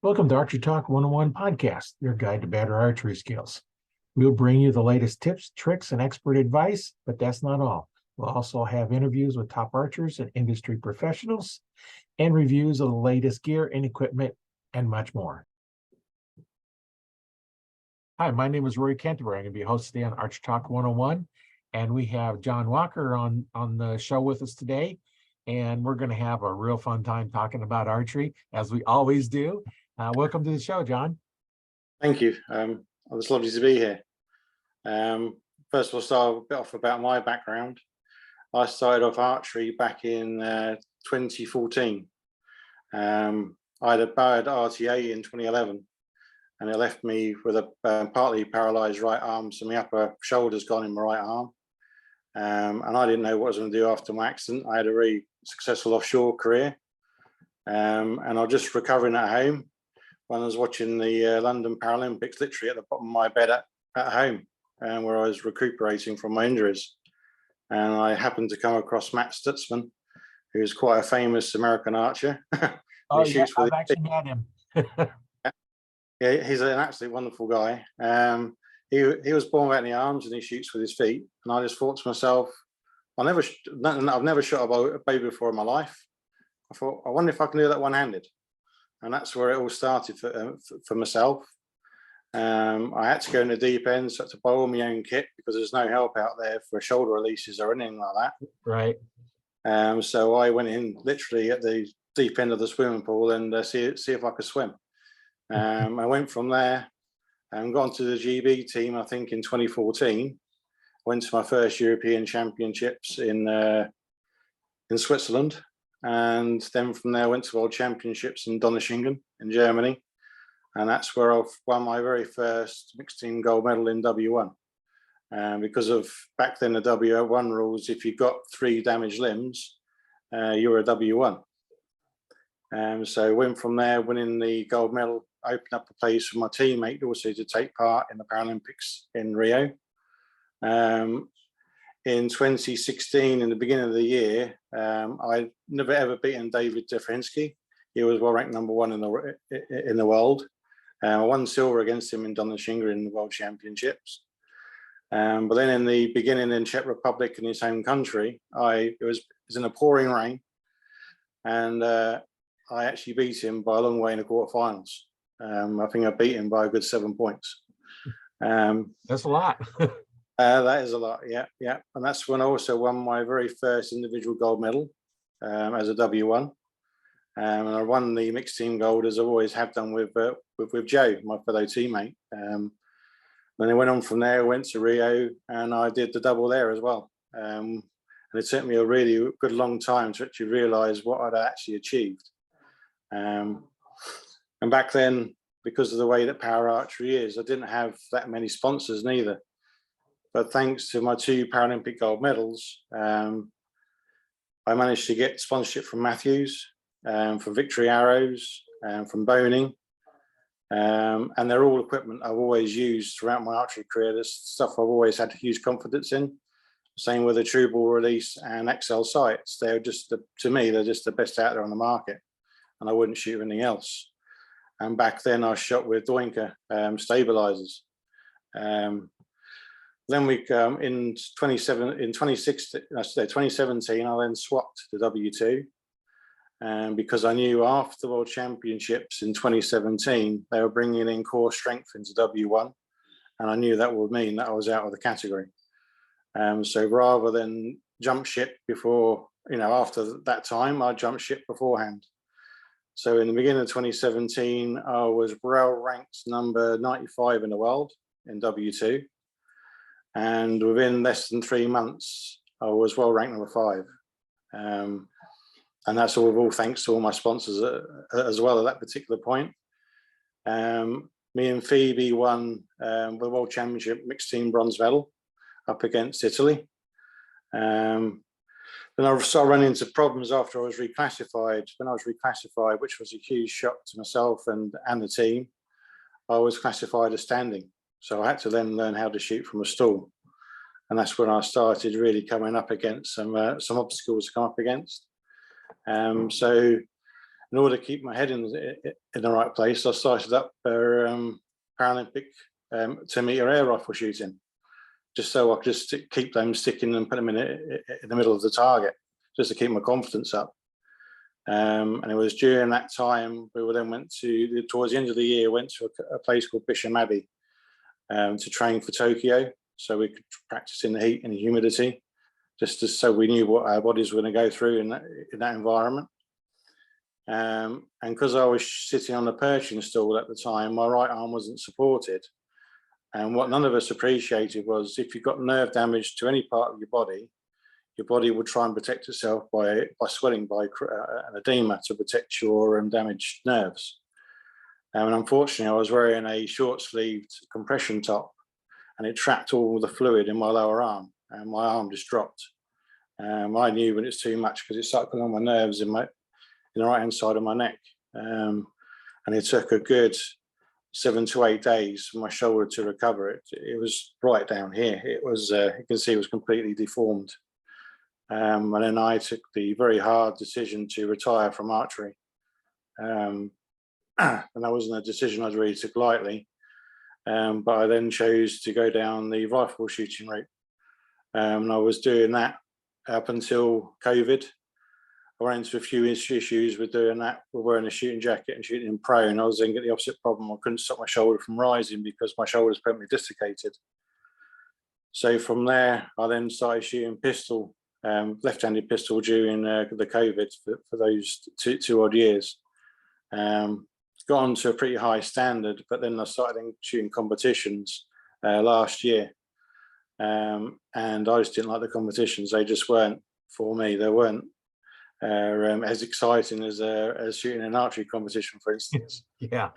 Welcome to Archery Talk 101 podcast, your guide to better archery skills. We'll bring you the latest tips, tricks, and expert advice, but that's not all. We'll also have interviews with top archers and industry professionals and reviews of the latest gear and equipment and much more. Hi, my name is Rory Canterbury. I'm going to be hosting on Archery Talk 101, and we have John Walker on the show with us today, and we're going to have a real fun time talking about archery, as we always do. Welcome to the show, John. Thank you. It's lovely to be here. First of all, start a bit off about my background. I started off archery back in 2014. I had a bad RTA in 2011, and it left me with a partly paralysed right arm, so my upper shoulder's gone in my right arm. And I didn't know what I was going to do after my accident. I had a very successful offshore career, and I was just recovering at home when I was watching the London Paralympics, literally at the bottom of my bed at home, where I was recuperating from my injuries. And I happened to come across Matt Stutzman, who's quite a famous American archer. Oh, yeah, I've actually met him. Yeah, he's an absolutely wonderful guy. He was born without any arms, and he shoots with his feet. And I just thought to myself, I've never shot a bow before in my life. I thought, I wonder if I can do that one-handed. And that's where it all started for myself. I had to go in the deep end, so I had to buy all my own kit because there's no help out there for shoulder releases or anything like that. Right. So I went in literally at the deep end of the swimming pool and see if I could swim. I went from there and got onto the GB team, I think in 2014. Went to my first European Championships in Switzerland. And then from there, I went to World Championships in Donaueschingen in Germany. And that's where I've won my very first mixed team gold medal in W1. Because of back then the W1 rules, if you got 3 damaged limbs, you were a W1. So I went from there, winning the gold medal, opened up a place for my teammate also to take part in the Paralympics in Rio. In 2016, in the beginning of the year, I'd never ever beaten David Defrinsky. He was well ranked number 1 in the world. I won silver against him in Donaueschingen in the World Championships. But then in the beginning in Czech Republic in his home country, it was in a pouring rain, and I actually beat him by a long way in the quarterfinals. I think I beat him by a good 7 points. That's a lot. That is a lot, yeah. And that's when I also won my very first individual gold medal as a W1. And I won the mixed team gold, as I always have done with Joe, my fellow teammate. Then I went on from there, went to Rio, and I did the double there as well. And it took me a really good long time to actually realise what I'd actually achieved. And back then, because of the way that power archery is, I didn't have that many sponsors neither. But thanks to my 2 Paralympic gold medals, I managed to get sponsorship from Matthews, from Victory Arrows, from Boning. And they're all equipment I've always used throughout my archery career. There's stuff I've always had huge confidence in. Same with the True Ball Release and XL sights. They're just, to me, they're just the best out there on the market. And I wouldn't shoot anything else. And back then I shot with Doinker stabilizers. Then in 2017, I then swapped to W2, because I knew after the World Championships in 2017, they were bringing in core strength into W1, and I knew that would mean that I was out of the category. So rather than jump ship before, after that time, I jumped ship beforehand. So in the beginning of 2017, I was well ranked number 95 in the world in W2. And within less than 3 months, I was well ranked number 5. And that's all thanks to all my sponsors as well at that particular point. Me and Phoebe won the World Championship mixed team bronze medal up against Italy. Then I started running into problems after I was reclassified. When I was reclassified, which was a huge shock to myself and the team, I was classified as standing. So I had to then learn how to shoot from a stall. And that's when I started really coming up against some obstacles to come up against. So in order to keep my head in the right place, I started up Paralympic 10-meter air rifle shooting, just so I could just keep them sticking and put them in the middle of the target, just to keep my confidence up. And it was during that time we then went to, towards the end of the year, went to a place called Bisham Abbey to train for Tokyo, so we could practice in the heat and the humidity, just so we knew what our bodies were going to go through in that environment. And because I was sitting on the perching stool at the time, my right arm wasn't supported. And what none of us appreciated was, if you've got nerve damage to any part of your body would try and protect itself by swelling, by an edema to protect your damaged nerves. And unfortunately, I was wearing a short-sleeved compression top, and it trapped all the fluid in my lower arm, and my arm just dropped. I knew when it's too much, because it started pulling on my nerves in the right-hand side of my neck. And it took a good 7 to 8 days for my shoulder to recover. It was right down here. It was, you can see it was completely deformed. And then I took the very hard decision to retire from archery. And that wasn't a decision I really took lightly. But I then chose to go down the rifle shooting route. And I was doing that up until COVID. I ran into a few issues with doing that, with wearing a shooting jacket and shooting in prone. I was then getting the opposite problem. I couldn't stop my shoulder from rising because my shoulder was permanently dislocated. So from there, I then started shooting pistol, left-handed pistol during the COVID for those two odd years. Got on to a pretty high standard, but then I started shooting competitions last year. And I just didn't like the competitions. They just weren't for me. They weren't as exciting as shooting an archery competition, for instance. Yeah.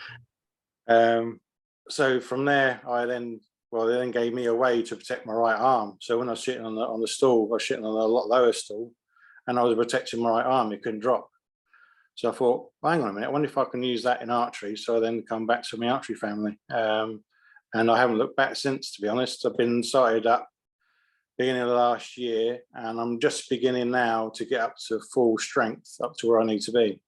So from there, they then gave me a way to protect my right arm. So when I was sitting on the stool, I was sitting on a lot lower stool, and I was protecting my right arm. It couldn't drop. So I thought, well, hang on a minute, I wonder if I can use that in archery. So I then come back to my archery family. And I haven't looked back since, to be honest. I've been started up beginning of last year, and I'm just beginning now to get up to full strength, up to where I need to be.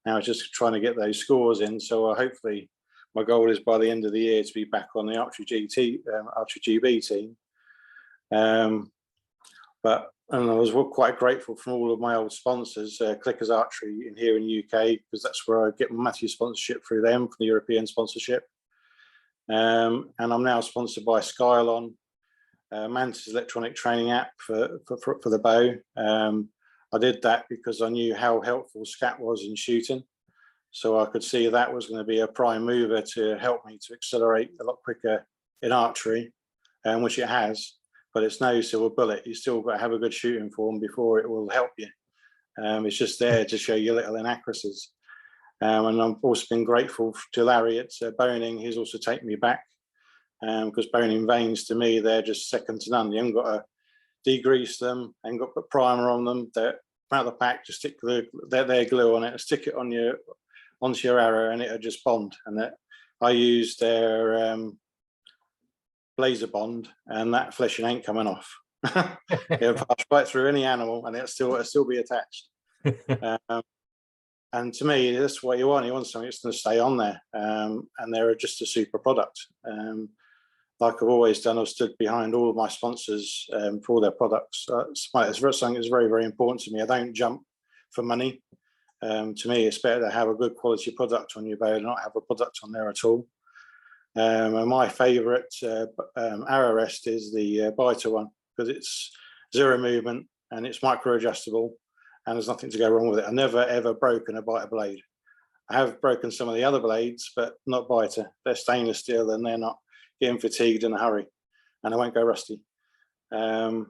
Now it's just trying to get those scores in. So hopefully my goal is by the end of the year to be back on the archery GB team. And I was quite grateful from all of my old sponsors, Clickers Archery here in UK, because that's where I get my Matthew sponsorship through them, from the European sponsorship. And I'm now sponsored by Skylon, Mantis electronic training app for the bow. I did that because I knew how helpful SCAT was in shooting. So I could see that was going to be a prime mover to help me to accelerate a lot quicker in archery, which it has. But it's no silver bullet. You still got to have a good shooting form before it will help you. It's just there to show you little inaccuracies. And I've also been grateful to Larry at Boning. He's also taken me back, because Boning vanes, to me, they're just second to none. You haven't got to degrease them and got to put primer on them. They're out of the pack, just stick their glue on it and stick it onto your arrow, and it'll just bond. And I use their laser bond, and that fleshing ain't coming off. It'll pass right through any animal, and it'll still be attached. And to me, that's what you want. You want something that's going to stay on there, and they're just a super product. Like I've always done, I've stood behind all of my sponsors for all their products. It's something that's very, very important to me. I don't jump for money. To me, it's better to have a good quality product on your bow than not have a product on there at all. And my favourite arrow rest is the biter one, because it's zero movement and it's micro adjustable, and there's nothing to go wrong with it. I've never ever broken a biter blade. I have broken some of the other blades, but not biter. They're stainless steel and they're not getting fatigued in a hurry, and I won't go rusty. And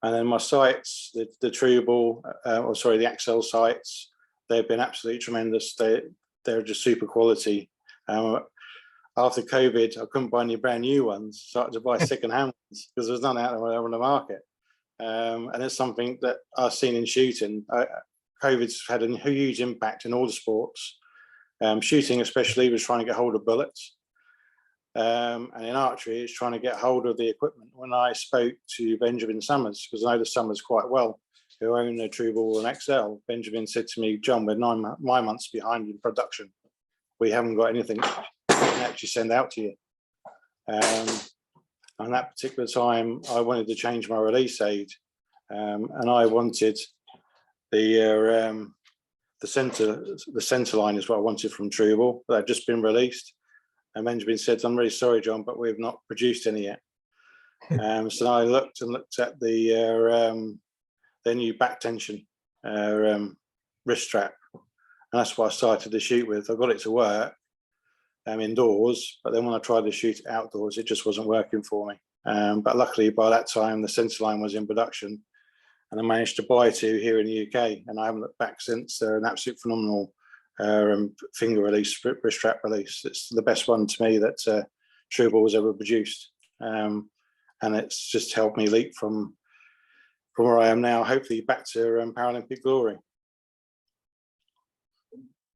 then my sights, the True-Ball, the Axel sights, they've been absolutely tremendous. They're just super quality. After COVID, I couldn't buy any brand new ones, so I had to buy second-hand ones because there's none out there on the market. And it's something that I've seen in shooting. COVID's had a huge impact in all the sports. Shooting especially was trying to get hold of bullets. And in archery, it's trying to get hold of the equipment. When I spoke to Benjamin Summers, because I know the Summers quite well, who own the True Ball and XL, Benjamin said to me, John, we're 9 months behind in production. We haven't got anything we can actually send out to you. And that particular time, I wanted to change my release aid, and I wanted the center line is what I wanted from True Ball. That had just been released, and Benjamin said, "I'm really sorry, John, but we've not produced any yet." So I looked at the new back tension wrist strap, and that's what I started to shoot with. I got it to work indoors, but then when I tried to shoot it outdoors, it just wasn't working for me. But luckily, by that time, the center line was in production, and I managed to buy 2 here in the UK, and I haven't looked back since. They're an absolute phenomenal finger release, wrist strap release. It's the best one to me that True Ball has ever produced, and it's just helped me leap from where I am now, hopefully back to Paralympic glory.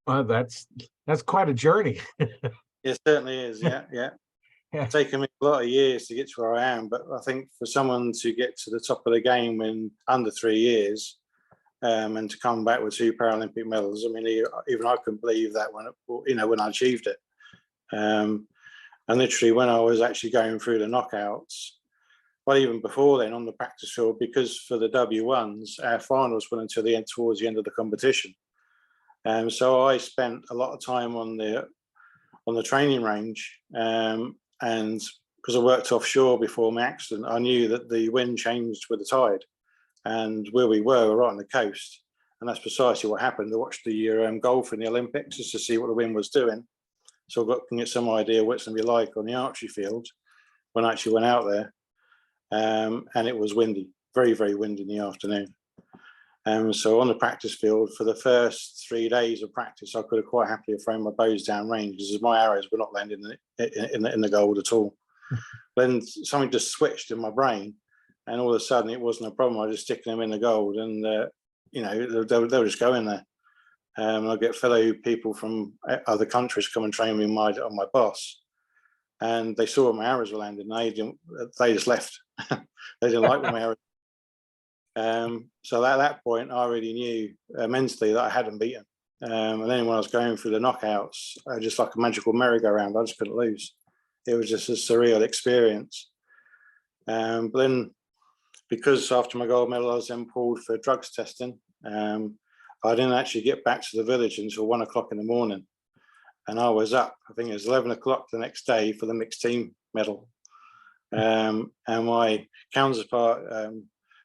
That's quite a journey. It certainly is. Yeah. It's taken me a lot of years to get to where I am, but I think for someone to get to the top of the game in under 3 years, and to come back with 2 Paralympic medals, I mean, even I couldn't believe that when I achieved it. And literally, when I was actually going through the knockouts, well, even before then on the practice field, because for the W1s, our finals went until the end, towards the end of the competition. So I spent a lot of time on the training range, and because I worked offshore before my accident, I knew that the wind changed with the tide, and where we were right on the coast, and that's precisely what happened. I watched the golf in the Olympics just to see what the wind was doing, so I got to get some idea what it's going to be like on the archery field when I actually went out there, and it was windy, very, very windy in the afternoon. So on the practice field, for the first 3 days of practice, I could have quite happily thrown my bows down range because my arrows were not landing in the gold at all. Then something just switched in my brain, and all of a sudden it wasn't a problem. I was just sticking them in the gold, and they'll just go in there. I get fellow people from other countries come and train me on my boss, and they saw my arrows were landing. They just left. They didn't like my arrows. So at that point, I already knew mentally that I hadn't beaten. And then when I was going through the knockouts, just like a magical merry-go-round, I just couldn't lose. It was just a surreal experience. But then, because after my gold medal, I was then pulled for drugs testing, I didn't actually get back to the village until 1 o'clock in the morning. And I was up, I think it was 11 o'clock the next day for the mixed team medal. And my counterpart,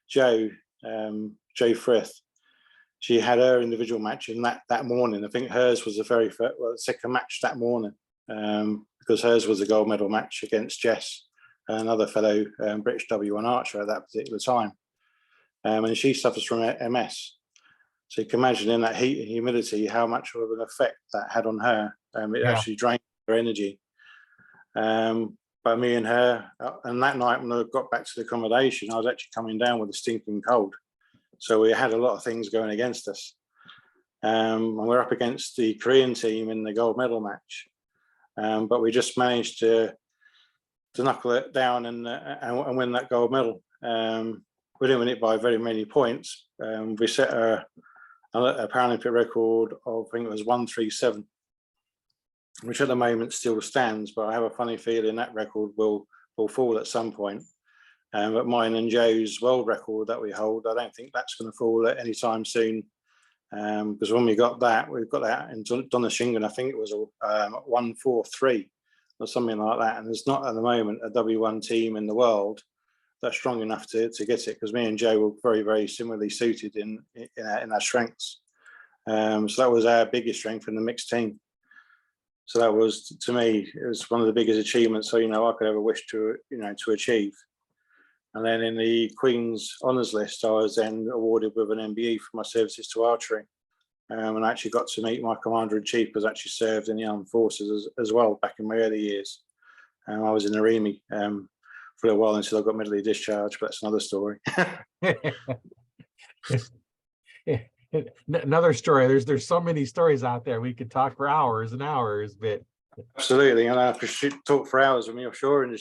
Jo Frith, she had her individual match in that morning. I think hers was the second match that morning, because hers was a gold medal match against Jess, another fellow British W1 archer at that particular time. And she suffers from MS. So you can imagine in that heat and humidity how much of an effect that had on her. It actually drained her energy. But me and her, and that night when I got back to the accommodation, I was actually coming down with a stinking cold. So we had a lot of things going against us. And we're up against the Korean team in the gold medal match. But we just managed to knuckle it down and win that gold medal. We didn't win it by very many points. We set a Paralympic record of, I think it was 137. Which at the moment still stands, but I have a funny feeling that record will fall at some point. But mine and Joe's world record that we hold, I don't think that's going to fall at any time soon. Because when we've got that in Donaueschingen, I think it was 143 or something like that. And there's not at the moment a W1 team in the world that's strong enough to get it, because me and Joe were very, very similarly suited in our strengths. So that was our biggest strength in the mixed team. So that was, to me, it was one of the biggest achievements I could ever wish to achieve. And then in the Queen's Honours List, I was then awarded with an MBE for my services to archery. And I actually got to meet my Commander-in-Chief, who's actually served in the armed forces as well back in my early years. I was in the Army for a while until I got medically discharged, but that's another story. Another story. There's so many stories out there. We could talk for hours and hours, but absolutely, and I could talk for hours with me offshore, and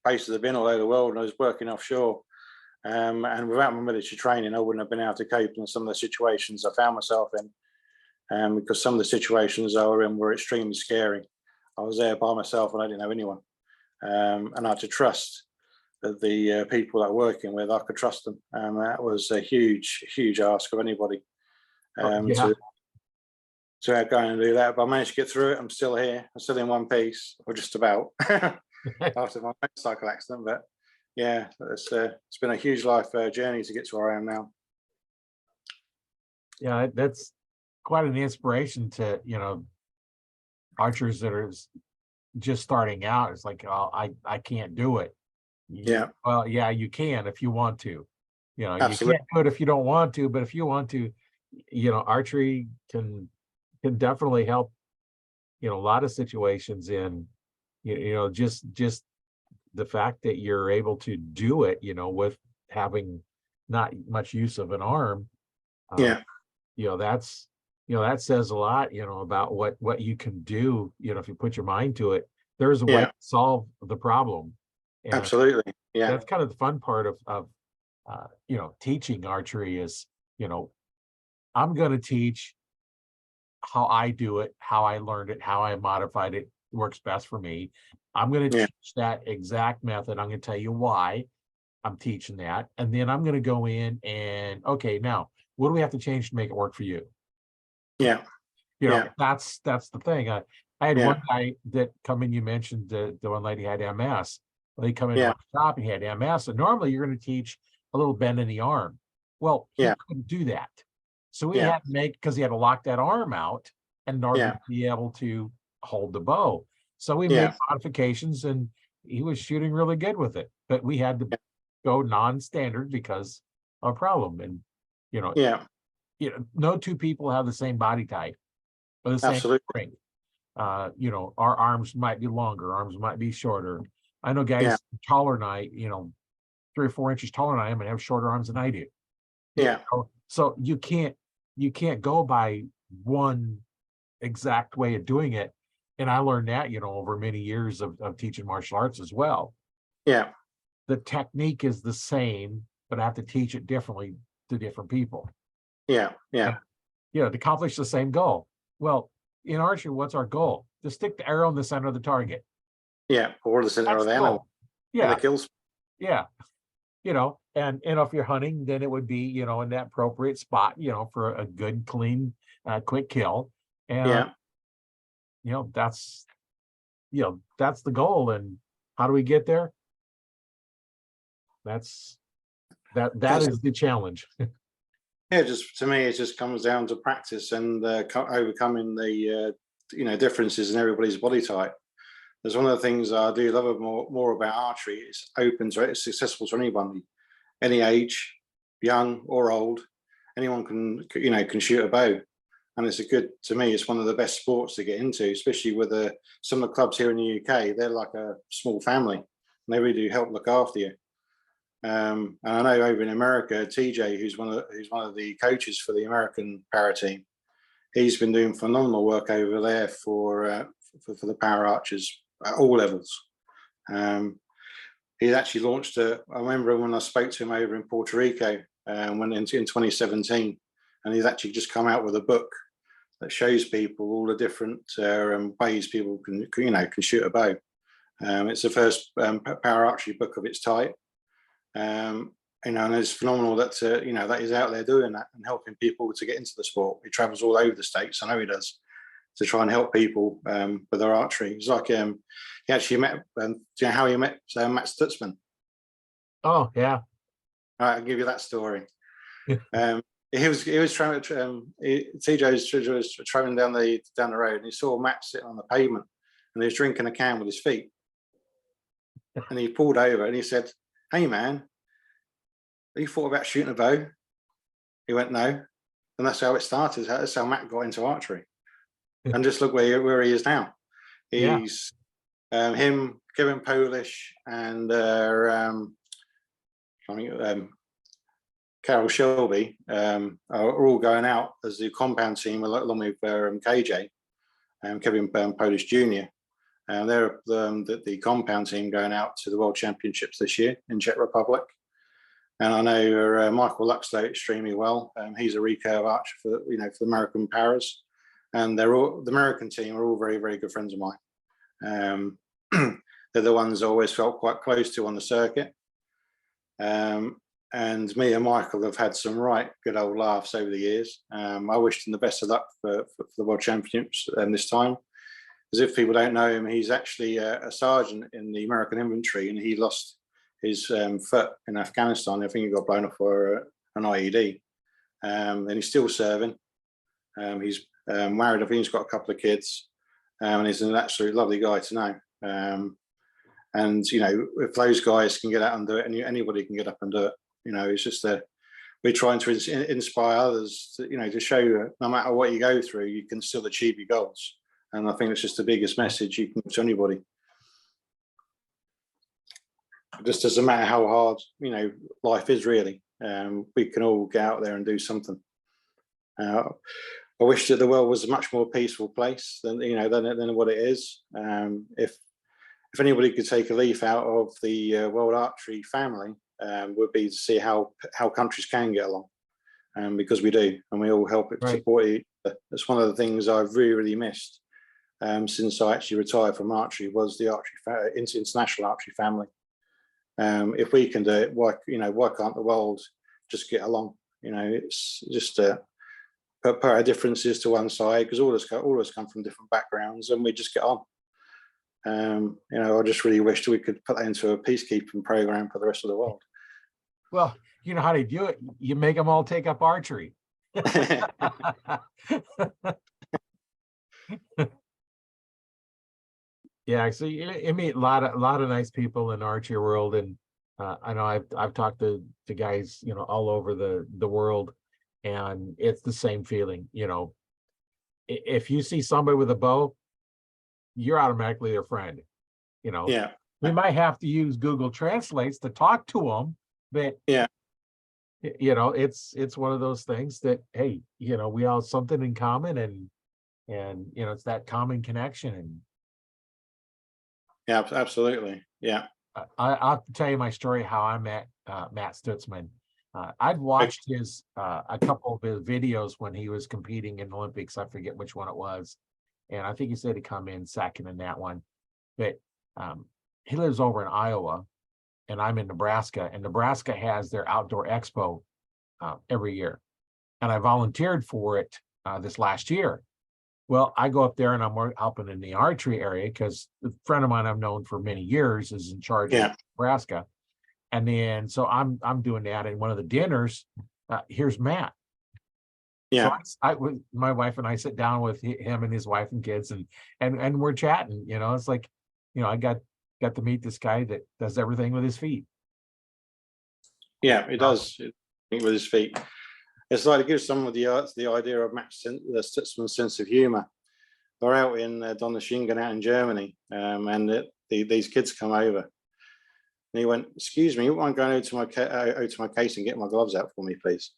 places have been all over the world. And I was working offshore, And without my military training, I wouldn't have been able to cope in some of the situations I found myself in, because some of the situations I were in were extremely scary. I was there by myself and I didn't know anyone. And I had to trust that the people that I'm working with, I could trust them. And that was a huge, huge ask of anybody Yeah. to go and do that. But I managed to get through it. I'm still here. I'm still in one piece, or just about, after my motorcycle accident. But yeah, it's been a huge life journey to get to where I am now. Yeah, that's quite an inspiration to, archers that are just starting out. It's like, oh, I can't do it. Yeah, Well, yeah, you can if you want to. You absolutely. can't do it if you don't want to, but if you want to, archery can definitely help, a lot of situations in, just the fact that you're able to do it, with having not much use of an arm. Yeah, That's, that says a lot, about what you can do, if you put your mind to it. There's a way yeah, to solve the problem. And absolutely. Yeah, that's kind of the fun part of teaching archery is, I'm going to teach how I do it, how I learned it, how I modified it, works best for me. I'm going to yeah, teach that exact method. I'm going to tell you why I'm teaching that. And then I'm going to go in and, okay, now what do we have to change to make it work for you? yeah, yeah, That's the thing. I had yeah, one guy that come in, you mentioned the one lady had MS. Well, he come into yeah, my shop, he had MS. And normally you're going to teach a little bend in the arm. Well, he yeah, couldn't do that. So we yeah, had to because he had to lock that arm out in order yeah, to be able to hold the bow. So we made yeah, modifications and he was shooting really good with it. But we had to go non-standard because of a problem. And, you know, yeah, no two people have the same body type or the same absolutely. strength. Our arms might be longer, arms might be shorter. I know Yeah, guys taller than I, 3 or 4 inches taller than I am and have shorter arms than I do. yeah, So you can't go by one exact way of doing it. And I learned that, over many years of teaching martial arts as well. yeah, The technique is the same, but I have to teach it differently to different people. yeah, yeah, And, to accomplish the same goal. Well, in archery, what's our goal? To stick the arrow in the center of the target. yeah. Or the center That's of the the animal goal. in the Yeah, kills. yeah. And if you're hunting, then it would be, in that appropriate spot, for a good, clean, quick kill. And, Yeah, that's, that's the goal. And how do we get there? That just is the challenge. yeah. Just to me, it just comes down to practice and overcoming the differences in everybody's body type. There's one of the things I do love more about archery. It's open to it. It's accessible to anybody, any age, young or old. Anyone can shoot a bow, and to me, it's one of the best sports to get into, especially with some of the clubs here in the UK. They're like a small family, and they really do help look after you. And I know over in America, TJ, who's one of the coaches for the American para team, he's been doing phenomenal work over there for the para archers at all levels. He's actually launched I remember when I spoke to him over in Puerto Rico when in 2017, and he's actually just come out with a book that shows people all the different ways people can shoot a bow. It's the first para archery book of its type. And it's phenomenal that that he's out there doing that and helping people to get into the sport. He travels all over the States, I know he does, to try and help people with their archery. It's like he actually met, do you know how he met Matt Stutzman? Oh, yeah. All right, I'll give you that story. He was traveling. TJ was traveling down the road, and he saw Matt sitting on the pavement, and he was drinking a can with his feet. And he pulled over and he said, "Hey man, have you thought about shooting a bow?" He went, "No." And that's how it started. That's how Matt got into archery. And just look where he is now. Yeah. He's him, Kevin Polish, and Carol Shelby are all going out as the compound team along with KJ and Kevin Polish Jr. And they're the compound team going out to the World Championships this year in Czech Republic. And I know Michael Luxlow extremely well. He's a recurve archer for for the American Paras, and the American team are all very, very good friends of mine. They're the ones I always felt quite close to on the circuit. And me and Michael have had some right good old laughs over the years. I wished him the best of luck for the World Championships this time. As if people don't know him, he's actually a sergeant in the American infantry, and he lost his foot in Afghanistan. I think he got blown up for an IED. And he's still serving. He's married. I think he's got a couple of kids, and he's an absolute lovely guy to know. And if those guys can get out and do it, and anybody can get up and do it, it's just we're trying to inspire others to show no matter what you go through, you can still achieve your goals. And I think it's just the biggest message you can give to anybody. It just doesn't matter how hard life is, really. We can all get out there and do something. I wish that the world was a much more peaceful place than than what it is. If anybody could take a leaf out of the World Archery family, would be to see how countries can get along, because we do, and we all help it, support it. That's one of the things I've really, really missed since I actually retired from archery, was the international archery family. If we can do it, why can't the world just get along? It's just put our differences to one side, because all of us come from different backgrounds, and we just get on. I just really wish we could put that into a peacekeeping program for the rest of the world. Well, you know how to do it. You make them all take up archery. Yeah, so you meet a lot of nice people in the archery world, and I know I've talked to guys all over the world, and it's the same feeling. If you see somebody with a bow, you're automatically their friend. Yeah, we might have to use Google Translates to talk to them, but yeah, it's one of those things that, hey, we all have something in common, and it's that common connection. And yeah, absolutely. Yeah. I'll tell you my story how I met Matt Stutzman. I'd watched a couple of his videos when he was competing in the Olympics. I forget which one it was, and I think he said he come in second in that one. But he lives over in Iowa, and I'm in Nebraska, and Nebraska has their outdoor expo every year, and I volunteered for it this last year. Well, I go up there and I'm helping in the archery area, because a friend of mine I've known for many years is in charge of Nebraska. And then so I'm doing that, and one of the dinners, here's Matt. Yeah. So my wife and I sit down with him and his wife and kids, and we're chatting. It's like, I got to meet this guy that does everything with his feet. Yeah, it does with his feet. It's like, it gives some of the idea of Matt Stutzman's sense of humor. They're out in Donaueschingen, out in Germany, and these kids come over. And he went, "Excuse me, you want to go out to my case and get my gloves out for me, please?"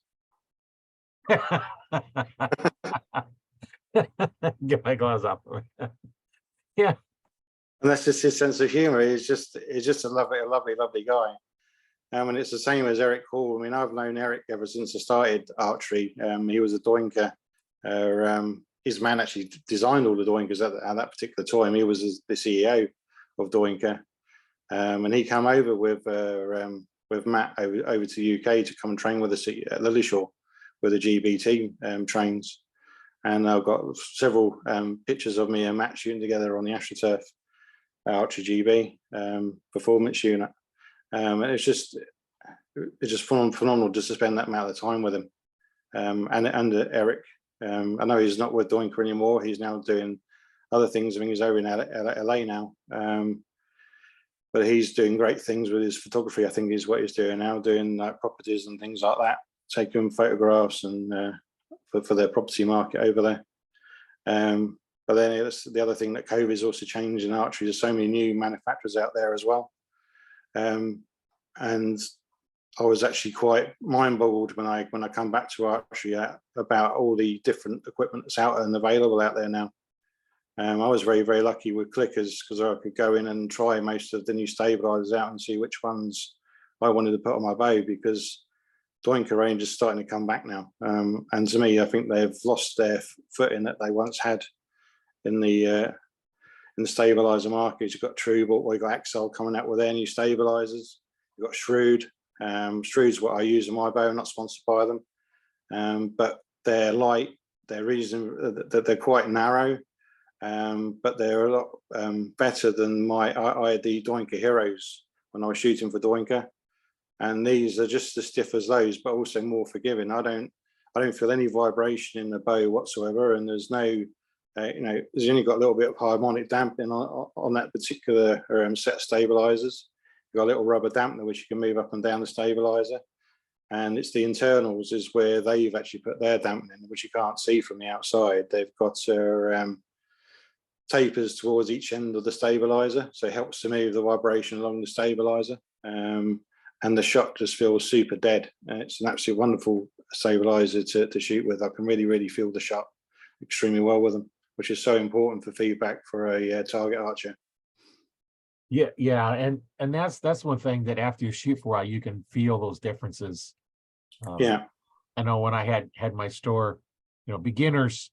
Get my gloves off. Yeah. And that's just his sense of humor. He's just a lovely guy. And it's the same as Eric Hall. I mean, I've known Eric ever since I started archery. He was a doinker. His man actually designed all the doinkers at that particular time. He was the CEO of Doinker. And he came over with Matt over to the UK to come and train with us at Lilleshall, where the GB team trains. And I've got several pictures of me and Matt shooting together on the AstroTurf Archer GB performance unit. And it's just phenomenal just to spend that amount of time with him. And Eric, I know he's not with Doinker anymore. He's now doing other things. I think he's over in LA now. But he's doing great things with his photography. I think is what he's doing now, doing properties and things like that, taking photographs and for their property market over there. But then the other thing that COVID is also changing archery. There's so many new manufacturers out there as well. And I was actually quite mind-boggled when I come back to archery about all the different equipment that's out and available out there now. I was very, very lucky with clickers, because I could go in and try most of the new stabilizers out and see which ones I wanted to put on my bow, because Doinker range is starting to come back now. And to me, I think they've lost their footing that they once had in the stabilizer market. You've got Trubel, or you've got Axel coming out with their new stabilizers. You've got Shrewd. Shrewd's what I use in my bow. I'm not sponsored by them, but they're light. They're they're quite narrow, but they're a lot better than I had the Doinker Heroes when I was shooting for Doinker, and these are just as stiff as those, but also more forgiving. I don't feel any vibration in the bow whatsoever, and there's no there's only got a little bit of harmonic dampening on that particular set of stabilizers. You've got a little rubber dampener which you can move up and down the stabilizer, and it's the internals is where they've actually put their dampening, which you can't see from the outside. They've got tapers towards each end of the stabilizer, so it helps to move the vibration along the stabilizer, and the shot just feels super dead. It's an absolutely wonderful stabilizer to shoot with. I can really feel the shot extremely well with them, which is so important for feedback for a target archer. Yeah, and that's one thing that after you shoot for a while, you can feel those differences. Yeah, I know when I had my store, beginners,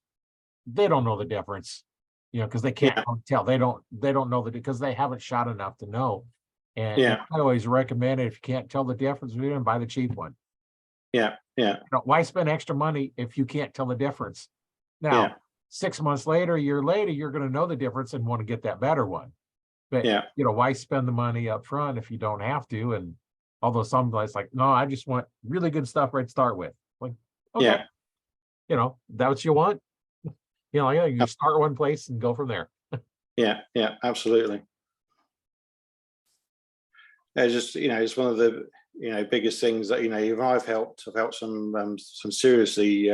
they don't know the difference, because they can't tell. They don't know that, because they haven't shot enough to know. And I always recommend it, if you can't tell the difference, buy the cheap one. Yeah. Why spend extra money if you can't tell the difference? Now, 6 months later, a year later, you're going to know the difference and want to get that better one. But why spend the money up front if you don't have to? And although some guys like, no, I just want really good stuff right to start with. Like, okay, that's what you want. You start one place and go from there. Yeah, absolutely. It's just it's one of the biggest things that I've helped some seriously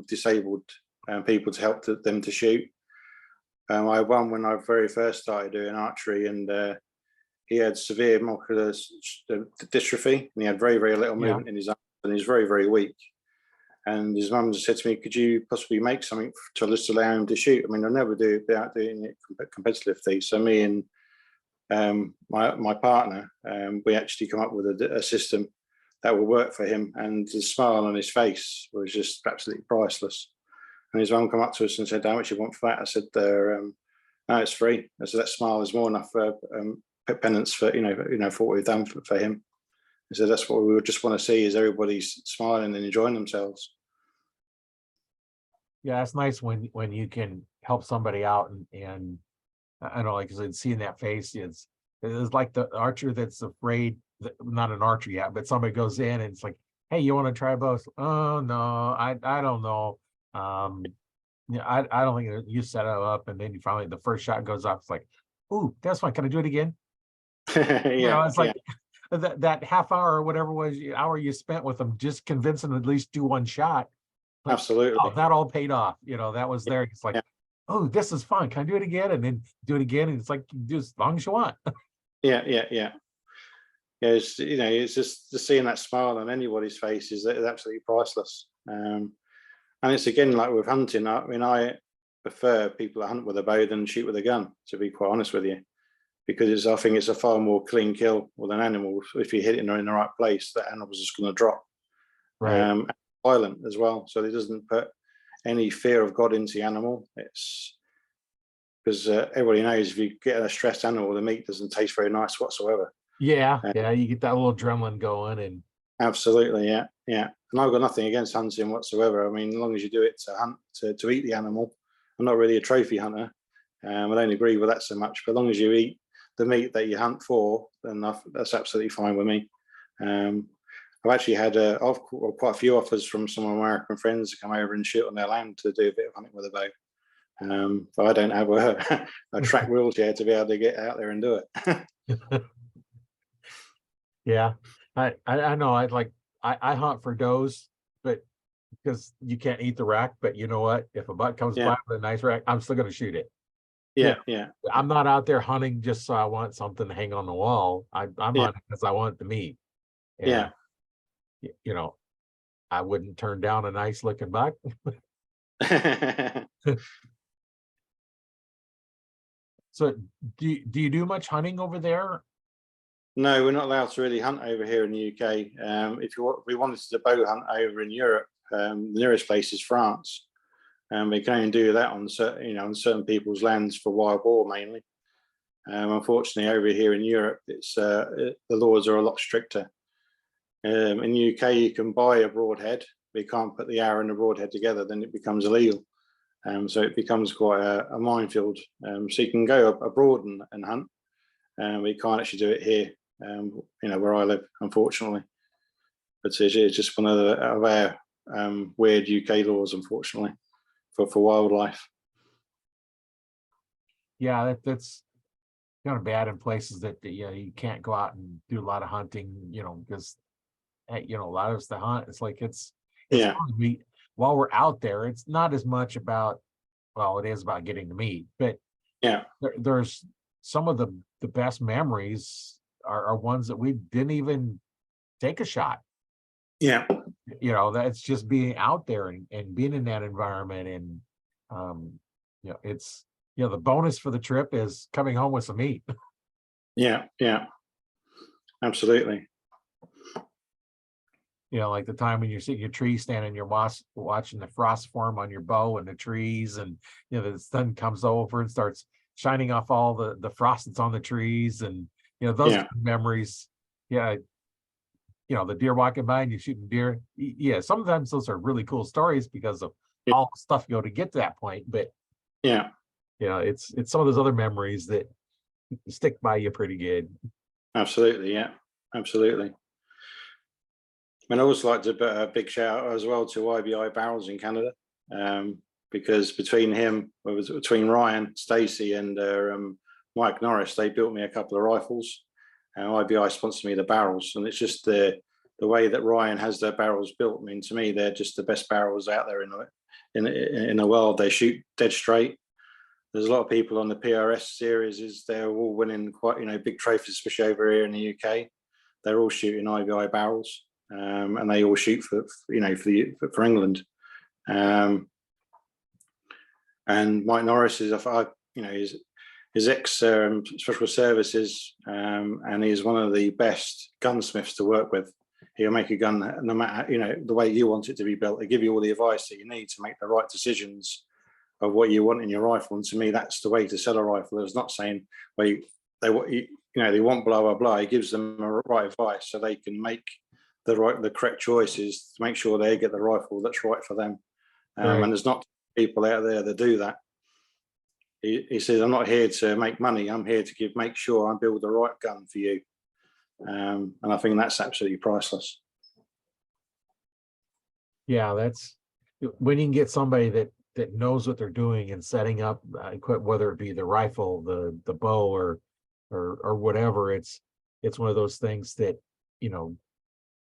disabled people to help them to shoot. I had one when I very first started doing archery, and he had severe muscular dystrophy, and he had very little movement in his arms, and he's very weak. And his mum just said to me, "Could you possibly make something to just allow him to shoot?" I mean, I'll never do it without doing it competitively. So me and my partner, we actually come up with a system that will work for him, and the smile on his face was just absolutely priceless. And his mum come up to us and said, "How much you want for that?" I said, "No, it's free." I said, "That smile is more enough for penance for for what we've done for him." I said, "That's what we would just want to see, is everybody's smiling and enjoying themselves." Yeah, it's nice when you can help somebody out, and I know, like seeing that face, it's like the archer that's afraid, not an archer yet, but somebody goes in and it's like, "Hey, you want to try both?" "Oh no, I don't know." I don't think you set it up, and then you finally the first shot goes off. It's like, "Ooh, that's fine. Can I do it again?" It's like that half hour or whatever was hour you spent with them, just convincing them to at least do one shot. Like, absolutely. oh, that all paid off. That was there. It's like, oh, this is fun. Can I do it again? And then do it again. And it's like, you do as long as you want. Yeah. It's just seeing that smile on anybody's face is absolutely priceless. And it's again like with hunting. I mean, I prefer people that hunt with a bow than shoot with a gun, to be quite honest with you, because I think it's a far more clean kill with an animal. If you hit it in the right place, that animal's just going to drop. Right. Violent as well, so it doesn't put any fear of God into the animal. It's because everybody knows if you get a stressed animal, the meat doesn't taste very nice whatsoever. Yeah, you get that little adrenaline going, and absolutely, yeah. And I've got nothing against hunting whatsoever. I mean, as long as you do it to hunt, to eat the animal. I'm not really a trophy hunter. I don't agree with that so much. But as long as you eat the meat that you hunt for, then that's absolutely fine with me. I've actually had quite a few offers from some American friends to come over and shoot on their land to do a bit of hunting with a bow. But I don't have a track wheelchair to be able to get out there and do it. Yeah, I know. I hunt for does, but because you can't eat the rack. But you know what? If a buck comes by with a nice rack, I'm still going to shoot it. Yeah. I'm not out there hunting just so I want something to hang on the wall. I'm hunting because I want the meat. And, I wouldn't turn down a nice looking buck. So do you do much hunting over there? No, we're not allowed to really hunt over here in the UK. If we wanted to bow hunt over in Europe, the nearest place is France, and we can only do that on certain, on certain people's lands for wild boar mainly. Unfortunately, over here in Europe, the laws are a lot stricter. In the UK, you can buy a broadhead, but you can't put the arrow and the broadhead together, then it becomes illegal. So it becomes quite a minefield. So you can go abroad and hunt, but you can't actually do it here, where I live, unfortunately. But it's just one of our weird UK laws, unfortunately, for wildlife. Yeah, that's kind of bad in places that you can't go out and do a lot of hunting, because a lot of us that hunt, it's like it's Yeah, fun. While we're out there, it's not as much about, well, it is about getting the meat, but yeah, there's some of the best memories are ones that we didn't even take a shot. yeah, That's just being out there and being in that environment. And it's the bonus for the trip is coming home with some meat. yeah, yeah, absolutely. Like the time when you're sitting in your tree stand and you're watching the frost form on your bow and the trees, and the sun comes over and starts shining off all the frost that's on the trees, and those Yeah, memories. Yeah, the deer walking by and you shooting deer. Yeah, sometimes those are really cool stories because of yeah, all the stuff to get to that point. But yeah, it's some of those other memories that stick by you pretty good. absolutely. Yeah, absolutely. And I also like to put a big shout out as well to IBI Barrels in Canada, because between Ryan, Stacey, and Mike Norris, they built me a couple of rifles. And IBI sponsored me the barrels, and it's just the way that Ryan has their barrels built. I mean, to me, they're just the best barrels out there in the world. They shoot dead straight. There's a lot of people on the PRS series. They're all winning quite big trophies, especially over here in the UK. They're all shooting IBI barrels. And they all shoot for England. And Mike Norris is his ex special services, and he's one of the best gunsmiths to work with. He'll make a gun no matter the way you want it to be built. They give you all the advice that you need to make the right decisions of what you want in your rifle. And to me, that's the way to sell a rifle. It's not saying they want blah blah blah. He gives them the right advice so they can make the correct choices to make sure they get the rifle that's right for them. Right. And there's not people out there that do that. He says, I'm not here to make money. I'm here to make sure I build the right gun for you. And I think that's absolutely priceless. Yeah, that's when you can get somebody that knows what they're doing and setting up, whether it be the rifle, the bow, or whatever. It's one of those things that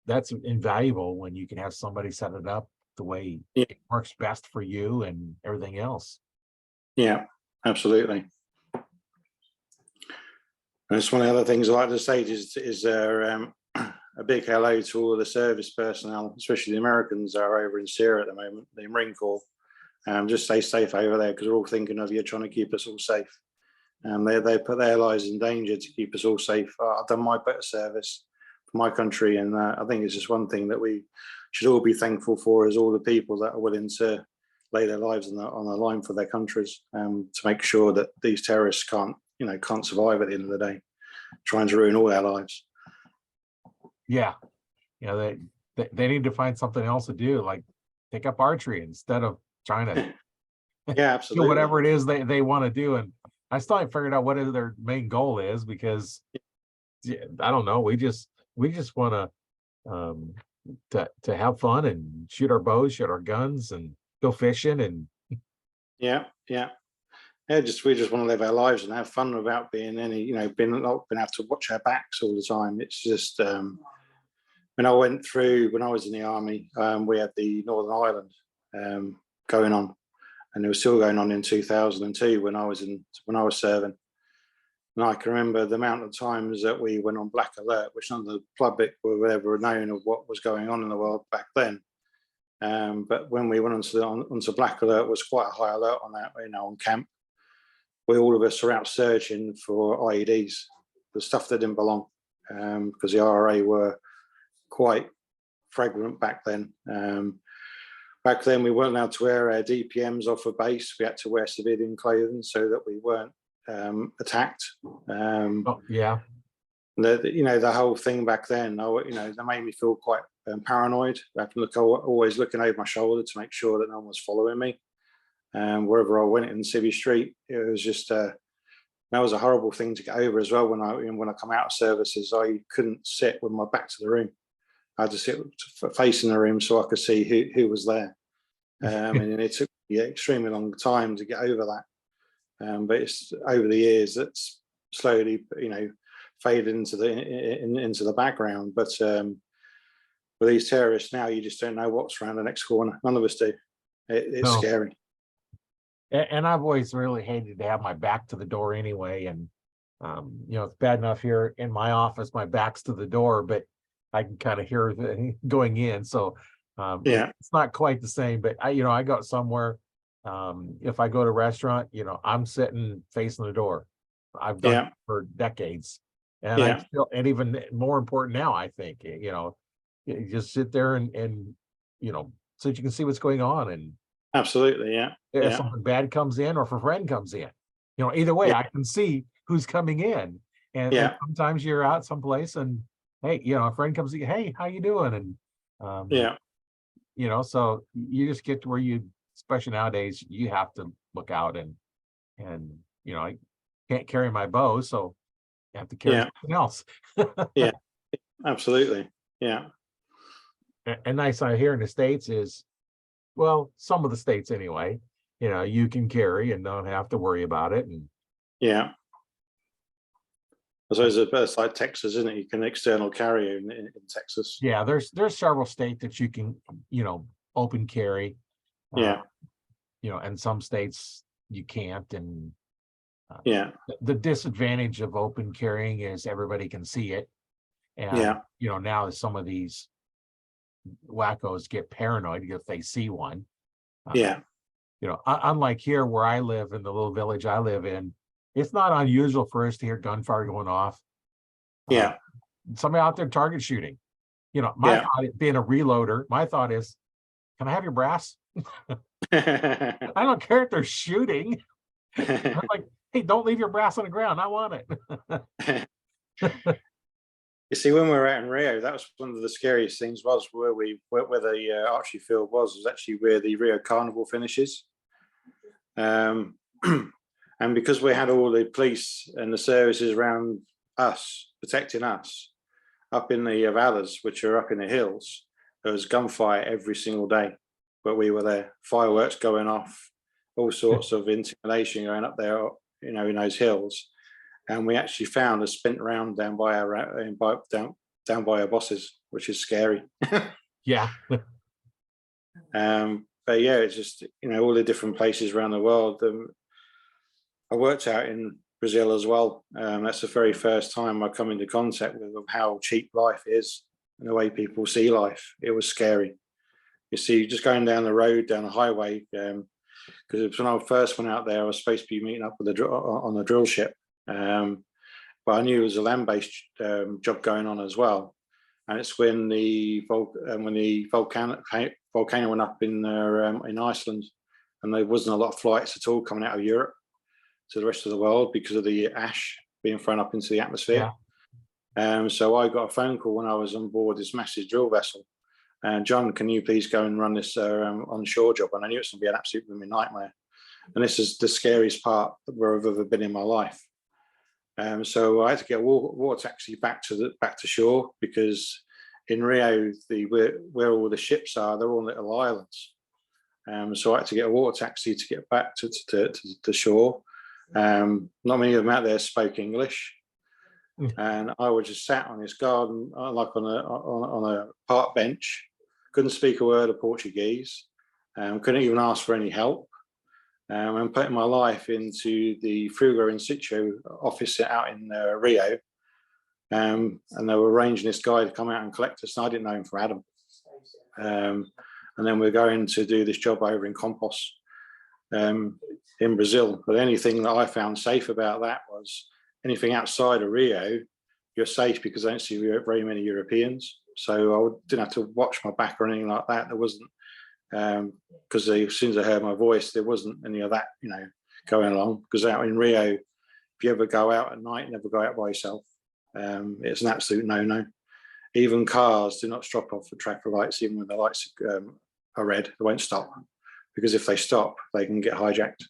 that's invaluable when you can have somebody set it up the way it works best for you and everything else. Yeah, absolutely. And it's one of the other things I like to say is a big hello to all of the service personnel, especially the Americans that are over in Syria at the moment, the Marine Corps. Just stay safe over there, because we're all thinking of you, trying to keep us all safe. They put their lives in danger to keep us all safe. I've done my better service for my country, and I think it's just one thing that we should all be thankful for, is all the people that are willing to lay their lives on the line for their countries, to make sure that these terrorists can't survive at the end of the day, trying to ruin all our lives. Yeah, they need to find something else to do, like pick up archery instead of trying to Yeah, absolutely. whatever it is they want to do. And I still haven't figured out what their main goal is, because I don't know. We just want to have fun and shoot our bows, shoot our guns, and go fishing. And yeah. We just want to live our lives and have fun without being being able to watch our backs all the time. It's just when I was in the army, we had the Northern Ireland going on, and it was still going on in 2002 when I was serving. And I can remember the amount of times that we went on black alert, which none of the public were ever known of what was going on in the world back then. But when we went onto black alert, was quite a high alert on that, on camp. All of us are out searching for IEDs, the stuff that didn't belong. because the RRA were quite fragrant back then. Back then, we weren't allowed to wear our DPMs off a base. We had to wear civilian clothing so that we weren't attacked. Yeah. The whole thing back then, that made me feel quite paranoid. I had to always looking over my shoulder to make sure that no one was following me. Wherever I went in Civvy Street, it was just that was a horrible thing to get over as well. When I come out of services, I couldn't sit with my back to the room. I had to sit facing the room so I could see who was there. And it took me an extremely long time to get over that. But it's over the years that's slowly, faded into the background. But with these terrorists now, you just don't know what's around the next corner. None of us do. It's scary. And I've always really hated to have my back to the door anyway. And, it's bad enough here in my office, my back's to the door, but I can kind of hear going in. So it's not quite the same, but I go somewhere. If I go to a restaurant, I'm sitting facing the door. I've done it for decades. And I feel, and even more important now, I think, you just sit there and so that you can see what's going on. And absolutely, if something bad comes in or if a friend comes in, either way, I can see who's coming in. And sometimes you're out someplace and hey, a friend comes in, hey, how you doing? And so you just get to where you, especially nowadays, you have to look out and I can't carry my bow, so I have to carry something else. Absolutely. Yeah. And nice out here in the States is, well, some of the states anyway, you can carry and don't have to worry about it. And I suppose it's like Texas, isn't it? You can external carry in Texas. Yeah, there's several states that you can, open carry. And some states you can't. And the disadvantage of open carrying is everybody can see it. And now some of these wackos get paranoid if they see one. Unlike here where I live in the little village I live in, it's not unusual for us to hear gunfire going off. Somebody out there target shooting. My thought, being a reloader, my thought is, can I have your brass? I don't care if they're shooting. I'm like, hey, don't leave your brass on the ground. I want it. You see, when we were out in Rio, that was one of the scariest things. Was where the archery field was actually where the Rio Carnival finishes. And because we had all the police and the services around us, protecting us, up in the valleys, which are up in the hills, there was gunfire every single day. But we were there, fireworks going off, all sorts of intimidation going up there, in those hills. And we actually found a spent round down by our bosses, which is scary. But it's just all the different places around the world. I worked out in Brazil as well. That's the very first time I come into contact with how cheap life is and the way people see life. It was scary. You see, just going down the road, down the highway, because when I first went out there, I was supposed to be meeting up with on a drill ship. But I knew it was a land-based job going on as well. And it's when the volcano went up in Iceland, and there wasn't a lot of flights at all coming out of Europe to the rest of the world because of the ash being thrown up into the atmosphere. So I got a phone call when I was on board this massive drill vessel. John, can you please go and run this onshore job? And I knew it was going to be an absolute nightmare. And this is the scariest part where I've ever been in my life. So I had to get a water taxi back to shore, because in Rio, where all the ships are, they're all little islands. So I had to get a water taxi to get back to shore. Not many of them out there spoke English, and I was just sat on this garden, like on a park bench. Couldn't speak a word of Portuguese. Couldn't even ask for any help. And putting my life into the Fuga in situ office out in Rio. And they were arranging this guy to come out and collect us. And I didn't know him from Adam. And then we're going to do this job over in Campos in Brazil. But the only thing that I found safe about that was anything outside of Rio, you're safe because I don't see very many Europeans. So I didn't have to watch my back or anything like that. There wasn't, because as soon as I heard my voice, there wasn't any of that, going along. Because out in Rio, if you ever go out at night, never go out by yourself. It's an absolute no-no. Even cars do not stop off for traffic lights, even when the lights are red, they won't stop. Because if they stop, they can get hijacked.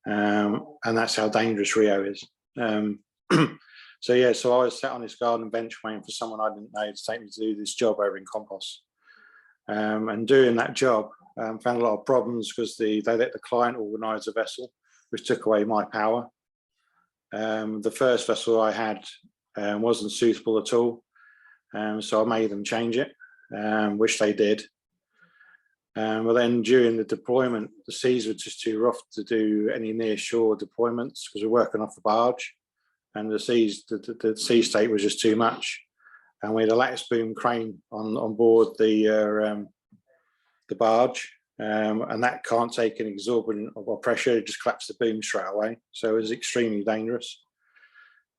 And that's how dangerous Rio is. So I was sat on this garden bench waiting for someone I didn't know to take me to do this job over in Compos. And doing that job, found a lot of problems because they let the client organise a vessel, which took away my power. The first vessel I had wasn't suitable at all, so I made them change it, which they did. But then during the deployment, the seas were just too rough to do any near shore deployments because we're working off the barge, and the sea state was just too much. And we had a lattice boom crane on board the barge, and that can't take an exorbitant of pressure. It just claps the boom straight away. So it was extremely dangerous.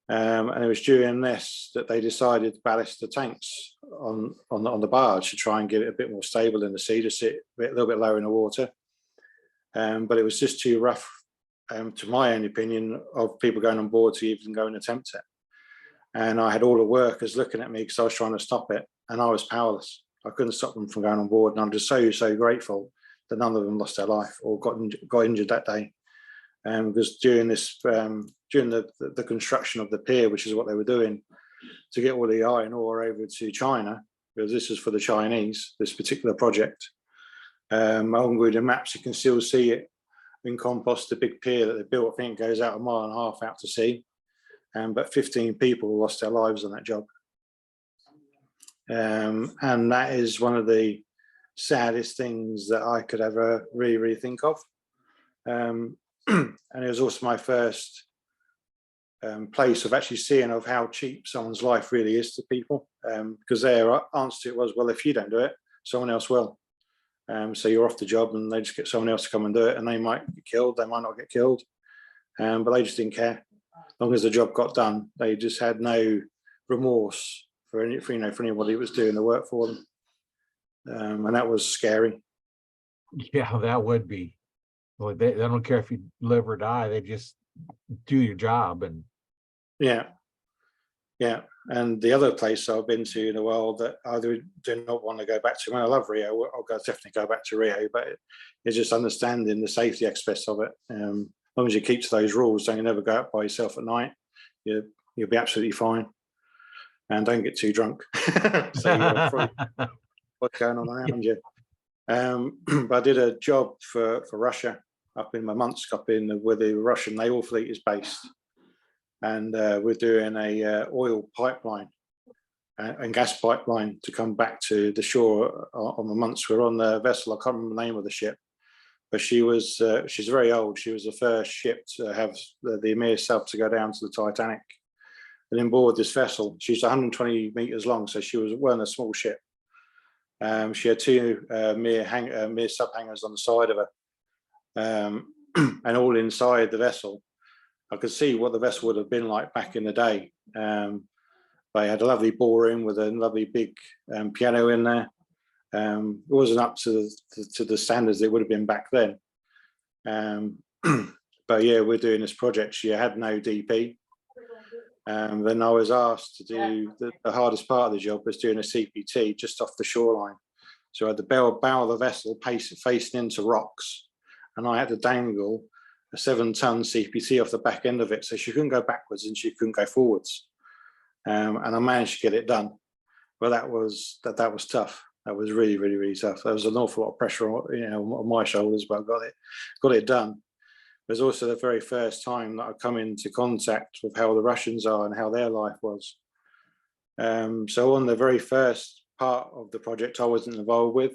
And it was during this that they decided to ballast the tanks on the barge to try and get it a bit more stable in the sea, to sit a little bit lower in the water. But it was just too rough, to my own opinion, of people going on board to even go and attempt it. And I had all the workers looking at me because I was trying to stop it, and I was powerless. I couldn't stop them from going on board, and I'm just so grateful that none of them lost their life or got injured that day. Because during this, during the construction of the pier, which is what they were doing, to get all the iron ore over to China, because this is for the Chinese, this particular project. On Google Maps, you can still see it in Compos, the big pier that they built. I think it goes out 1.5 miles out to sea. But 15 people lost their lives on that job. And that is one of the saddest things that I could ever really think of. And it was also my first place of actually seeing of how cheap someone's life really is to people. Because their answer to it was, well, if you don't do it, someone else will. So you're off the job and they just get someone else to come and do it, and they might get killed, they might not get killed. But they just didn't care. As long as the job got done, they just had no remorse for anybody who was doing the work for them. And that was scary. Yeah, that would be. Well, they don't care if you live or die. They just do your job. And yeah. And the other place I've been to in the world that I do not want to go back to, when I love Rio, I'll definitely go back to Rio, but it's just understanding the safety aspects of it. As long as you keep to those rules, don't you never go out by yourself at night, you'll be absolutely fine. And don't get too drunk. So you're probably what's going on around you. But I did a job for Russia up in Murmansk, up in where the Russian naval fleet is based. And we're doing a oil pipeline and gas pipeline to come back to the shore on Murmansk. We're on the vessel, I can't remember the name of the ship, but she's very old. She was the first ship to have the Emir sub to go down to the Titanic. And on board this vessel, she's 120 meters long, so she wasn't a small ship. She had two Emir sub hangars on the side of her, and all inside the vessel. I could see what the vessel would have been like back in the day. They had a lovely ballroom with a lovely big piano in there. It wasn't up to the standards it would have been back then. But yeah, we're doing this project. She had no DP. Then I was asked to do the hardest part of the job, was doing a CPT just off the shoreline. So I had the bow of the vessel facing into rocks, and I had to dangle a 7-ton CPT off the back end of it, so she couldn't go backwards and she couldn't go forwards. And I managed to get it done, but that was tough. That was really tough. There was an awful lot of pressure, on my shoulders, but I got it done. It was also the very first time that I come into contact with how the Russians are and how their life was. So on the very first part of the project, I wasn't involved with,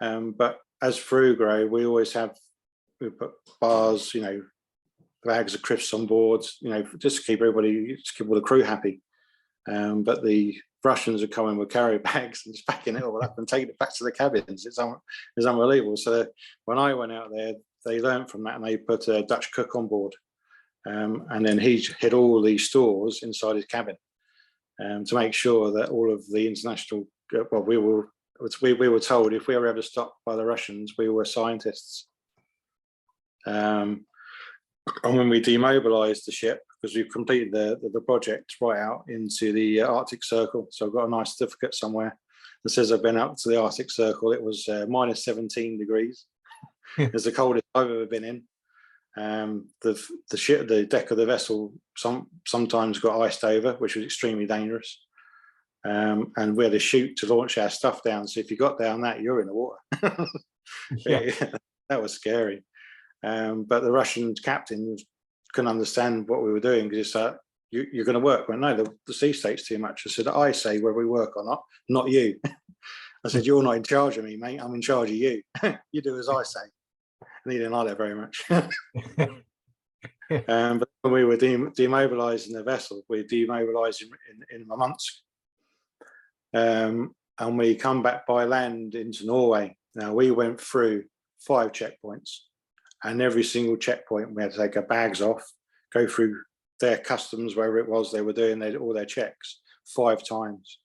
but as Frugro, we put bars, bags of crisps on board, just to keep all the crew happy. But the Russians are coming with carry bags and just packing it all up and taking it back to the cabins. It's unbelievable. So when I went out there, they learned from that, and they put a Dutch cook on board. And then he hid all these stores inside his cabin. to make sure that all of the international, well, we were told if we were ever stopped by the Russians, we were scientists. And when we demobilized the ship, because we've completed the project right out into the Arctic Circle, so I've got a nice certificate somewhere that says I've been up to the Arctic Circle. It was minus 17 degrees. It's the coldest I've ever been in. The deck of the vessel sometimes got iced over, which was extremely dangerous. And we had a chute to launch our stuff down. So if you got down that, you're in the water. Yeah. That was scary. But the Russian captain couldn't understand what we were doing, because it's like, you're going to work. Well, no, the sea state's too much. I said, I say whether we work or not you. I said, you're not in charge of me, mate. I'm in charge of you. You do as I say. And he didn't like that very much. But when we were demobilizing the vessel, we demobilized in Murmansk. And we come back by land into Norway. Now, we went through 5 checkpoints, and every single checkpoint we had to take our bags off, go through their customs, wherever it was they were doing all their checks, 5 times.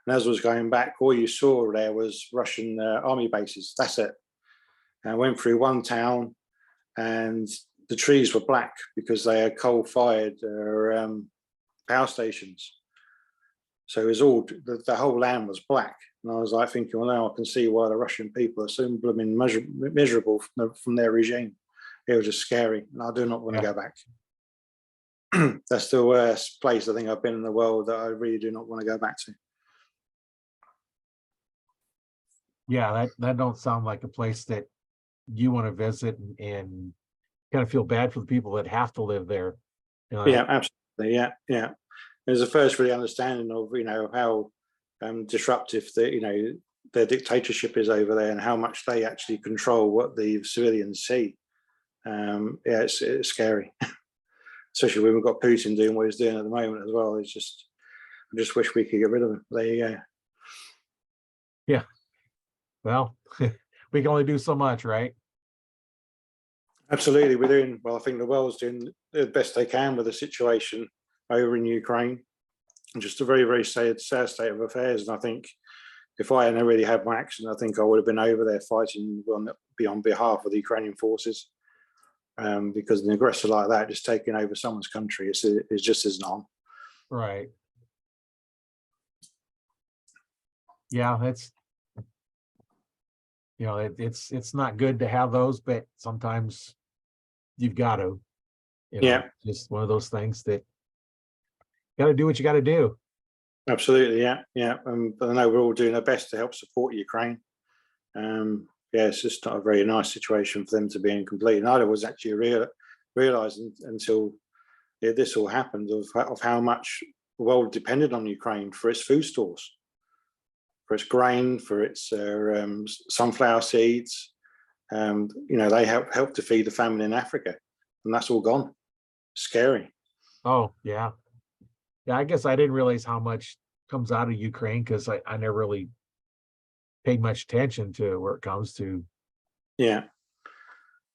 And as I was going back, all you saw there was Russian army bases. That's it. And I went through one town, and the trees were black because they had coal-fired power stations. So it was all, the whole land was black. And I was like thinking, well, now I can see why the Russian people are so blooming miserable from their regime. It was just scary, and I do not want to go back. That's the worst place I think I've been in the world that I really do not want to go back to. Yeah, that don't sound like a place that you want to visit, and kind of feel bad for the people that have to live there. You know, yeah, absolutely. Yeah. It was the first really understanding of, how disruptive their dictatorship is over there, and how much they actually control what the civilians see. It's scary, especially when we've got Putin doing what he's doing at the moment as well. I just wish we could get rid of him. There you go. Yeah. Well, we can only do so much, right? Absolutely. We're doing well. I think the world's doing the best they can with the situation over in Ukraine. And just a very, very sad state of affairs. And I think if I hadn't really had my accident, I think I would have been over there fighting on behalf of the Ukrainian forces. Because an aggressor like that just taking over someone's country is just isn't on. Right. Yeah, it's it's not good to have those, but sometimes you've got to. Yeah. Just one of those things that got to do what you got to do. Absolutely. Yeah. But I know we're all doing our best to help support Ukraine. It's just not a very nice situation for them to be in complete. And I was actually realizing until this all happened of how much the world depended on Ukraine for its food stores, for its grain, for its sunflower seeds. They help to feed the famine in Africa, and that's all gone. Scary. Oh, yeah. Yeah, I guess I didn't realize how much comes out of Ukraine, because I never really paid much attention to where it comes to. Yeah.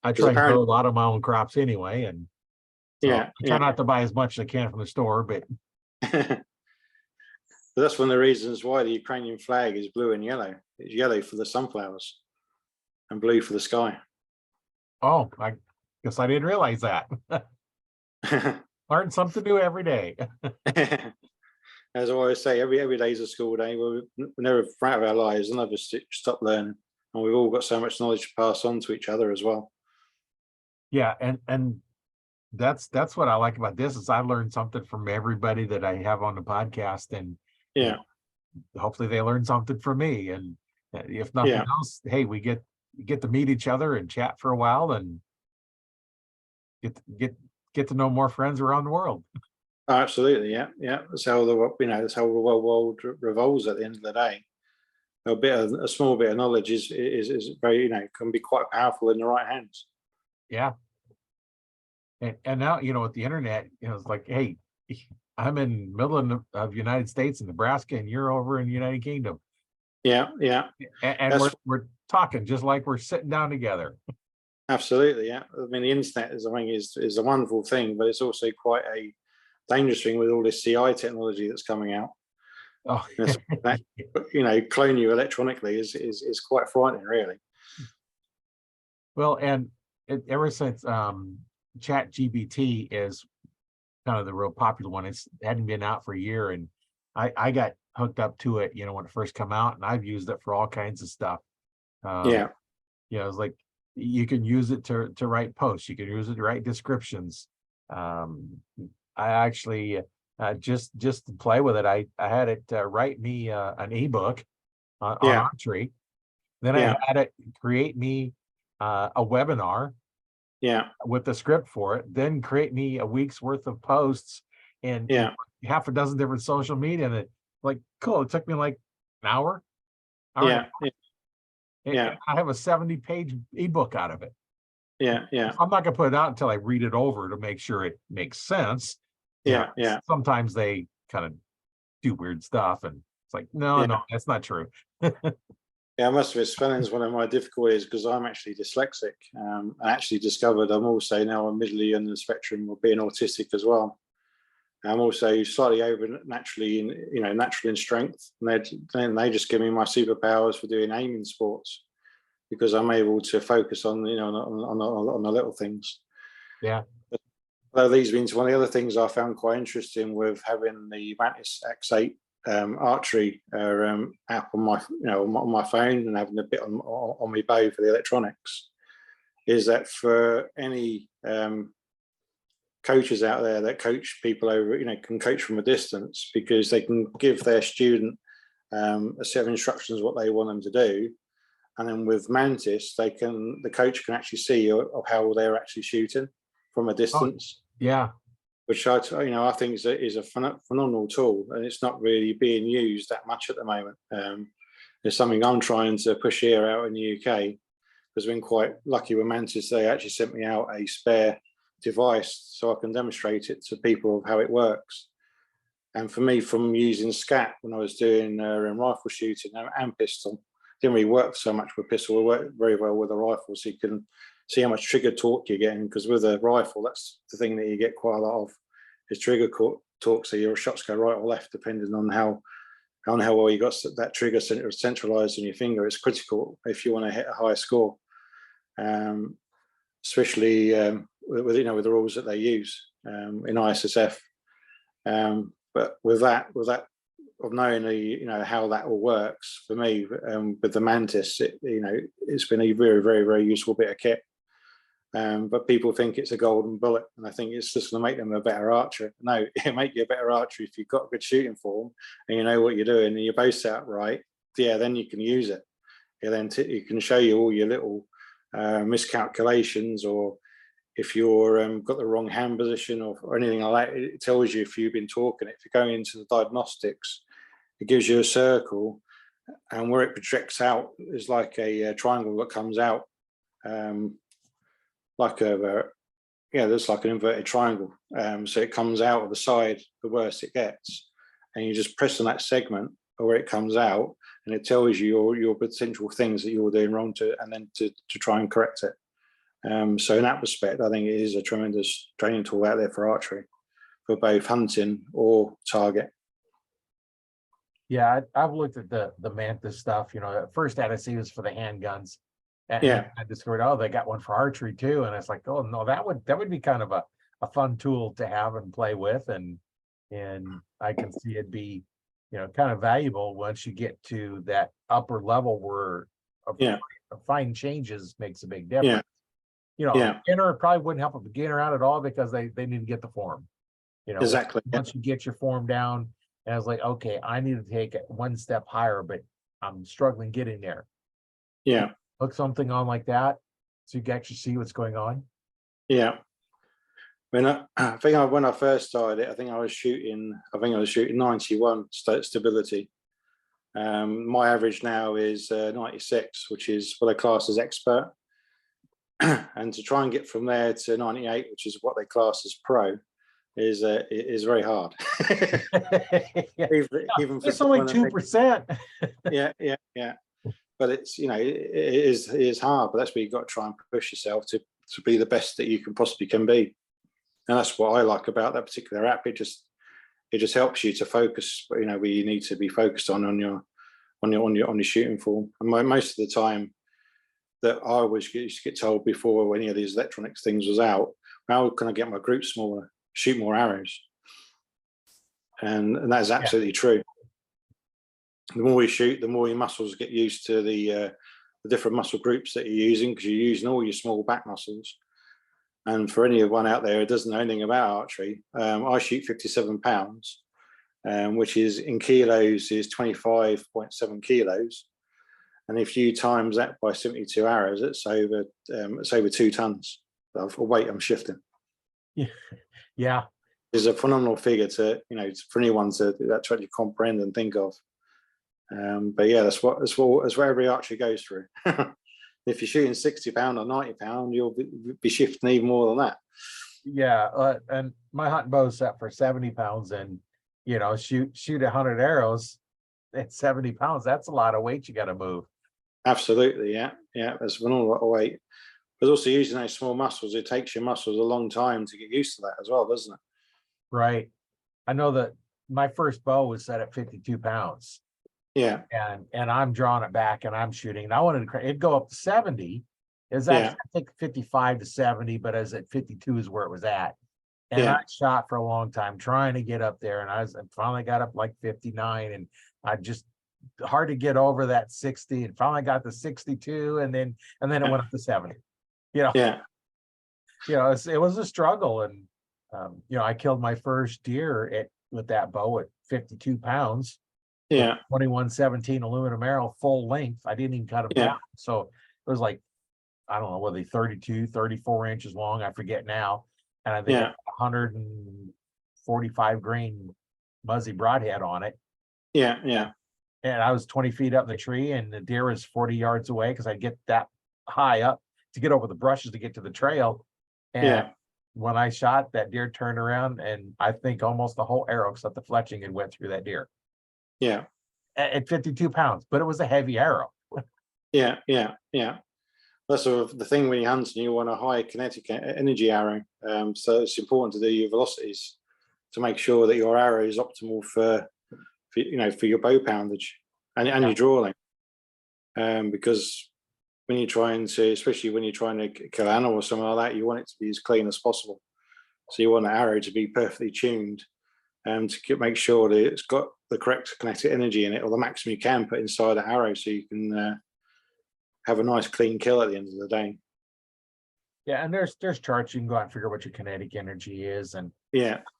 I try and grow a lot of my own crops anyway, and so I try not to buy as much as I can from the store, but But that's one of the reasons why the Ukrainian flag is blue and yellow. It's yellow for the sunflowers and blue for the sky. Oh, I guess I didn't realize that. Learn something new every day. As I always say, every day is a school day. We're never out of our lives, and I've just stopped learning. And we've all got so much knowledge to pass on to each other as well. Yeah, and that's what I like about this, is I learned something from everybody that I have on the podcast, and hopefully they learn something from me. And if nothing else, hey, we get to meet each other and chat for a while, and get to know more friends around the world. Oh, absolutely, yeah. That's how the world revolves at the end of the day. A small bit of knowledge is very can be quite powerful in the right hands. Yeah. And now with the internet, it's like, hey, I'm in the middle of United States in Nebraska, and you're over in the United Kingdom. Yeah. And we're talking just like we're sitting down together. Absolutely, yeah. I mean, the internet is a wonderful thing, but it's also quite dangerous thing with all this CI technology that's coming out. Oh, That, clone you electronically is quite frightening, really. well, and ever since Chat GBT is kind of the real popular one, it hadn't been out for a year, and I got hooked up to it, when it first come out, and I've used it for all kinds of stuff. Yeah, It's like you can use it to write posts, you can use it to write descriptions. I actually just to play with it, I had it write me an ebook on yeah, archery. Then yeah, I had it create me a webinar yeah, with the script for it, then create me a week's worth of posts and yeah, half a dozen different social media. And cool. It took me like an hour and a yeah, half. yeah, I have a 70-page ebook out of it. yeah, yeah, I'm not gonna put it out until I read it over to make sure it makes sense. yeah, yeah, Sometimes they kind of do weird stuff, and it's like, no, yeah. that's not true. Yeah, I must admit, spelling's one of my difficulties because I'm actually dyslexic. I actually discovered I'm also now admittedly on the spectrum of being autistic as well. I'm also slightly over naturally natural in strength, and they just give me my superpowers for doing aiming sports because I'm able to focus on on the little things. Yeah. That leads me into one of the other things I found quite interesting with having the Mantis X8 archery app on my on my phone and having a bit on my bow for the electronics, is that for any coaches out there that coach people over, can coach from a distance, because they can give their student a set of instructions what they want them to do, and then with Mantis the coach can actually see of how they're actually shooting from a distance. Yeah. Which I think is a phenomenal tool, and it's not really being used that much at the moment. It's something I'm trying to push here out in the UK, because I've been quite lucky with Mantis. They actually sent me out a spare device so I can demonstrate it to people of how it works. And for me, from using SCAT when I was doing rifle shooting and pistol, didn't really work so much with pistol. It worked very well with a rifle, so you can see how much trigger torque you're getting, because with a rifle, that's the thing that you get quite a lot of, is trigger torque. So your shots go right or left depending on how well you got that trigger centralized in your finger. It's critical if you want to hit a high score, especially with the rules that they use in ISSF. But with that of knowing how that all works, for me with the Mantis, it's been a very, very, very useful bit of kit. But people think it's a golden bullet, and I think it's just going to make them a better archer. No, it'll make you a better archer if you've got a good shooting form and you know what you're doing and you're both set up right. Yeah, then you can use it. Yeah, then it can show you all your little miscalculations, or if you're got the wrong hand position or anything like that. It tells you if you've been talking. If you're going into the diagnostics, it gives you a circle, and where it projects out is like a triangle that comes out. There's like an inverted triangle. So it comes out of the side the worse it gets, and you just press on that segment where it comes out, and it tells you your potential things that you're doing wrong and then to try and correct it. So in that respect, I think it is a tremendous training tool out there for archery, for both hunting or target. Yeah, I've looked at the Mantis stuff. At first I had to see it was for the handguns. And Yeah. I discovered, they got one for archery too. And it's like, oh no, that would be kind of a fun tool to have and play with. And I can see it be, kind of valuable once you get to that upper level where fine changes makes a big difference. A beginner probably wouldn't help a beginner out at all, because they need to get the form. Exactly. Once you get your form down, and it's like, okay, I need to take it one step higher, but I'm struggling getting there. Yeah. Hook something on like that, so you can actually see what's going on. Yeah. When I first started it, I think I was shooting 91 stability. My average now is 96, which is what I class as expert. And to try and get from there to 98, which is what they class as pro, is very hard. even for it's only 2%. Yeah. But it's it is hard, but that's where you've got to try and push yourself to be the best that you can possibly can be. And that's what I like about that particular app. It just helps you to focus, where you need to be focused on your shooting form. And most of the time that I always used to get told before any of these electronics things was out, how can I get my group smaller, shoot more arrows? And that is absolutely true. The more you shoot, the more your muscles get used to the different muscle groups that you're using, because you're using all your small back muscles. And for anyone out there who doesn't know anything about archery, I shoot 57 pounds, which is in kilos is 25.7 kilos. And if you times that by 72 arrows, it's over 2 tons of weight I'm shifting. Yeah. It's a phenomenal figure to, for anyone to actually comprehend and think of. But yeah, that's what every archer goes through. If you're shooting 60 pound or 90 pound, you'll be shifting even more than that. Yeah, and my hunting bow is set for 70 pounds, and shoot 100 arrows at 70 pounds. That's a lot of weight you got to move. Absolutely, yeah, that's a lot of weight. But also using those small muscles, it takes your muscles a long time to get used to that as well, doesn't it? Right. I know that my first bow was set at 52 pounds. Yeah. And I'm drawing it back and I'm shooting. And I wanted to, it'd go up to 70. It's actually, I think 55 to 70, but as at 52 is where it was at. And I shot for a long time trying to get up there. And I finally got up like 59, and I just hard to get over that 60, and finally got to 62, and then it went up to 70. It was a struggle. And I killed my first deer with that bow at 52 pounds. 2117 aluminum arrow, full length. I didn't even cut them down. So it was like, I don't know, whether they 32, 34 inches long, I forget now. And I think 145 grain Muzzy broadhead on it. And I was 20 feet up in the tree, and the deer was 40 yards away, because I get that high up to get over the brushes to get to the trail. And when I shot, that deer turned around, and I think almost the whole arrow except the fletching had went through that deer. At 52 pounds, but it was a heavy arrow. That's sort of the thing when you're hunting. You want a high kinetic energy arrow, so it's important to do your velocities to make sure that your arrow is optimal for your bow poundage and your draw length. Because when you're trying to, especially when you're trying to kill an animal or something like that, you want it to be as clean as possible. So you want the arrow to be perfectly tuned, to make sure that it's got the correct kinetic energy in it, or the maximum you can put inside the arrow, so you can have a nice clean kill at the end of the day. And there's charts you can go out and figure what your kinetic energy is. And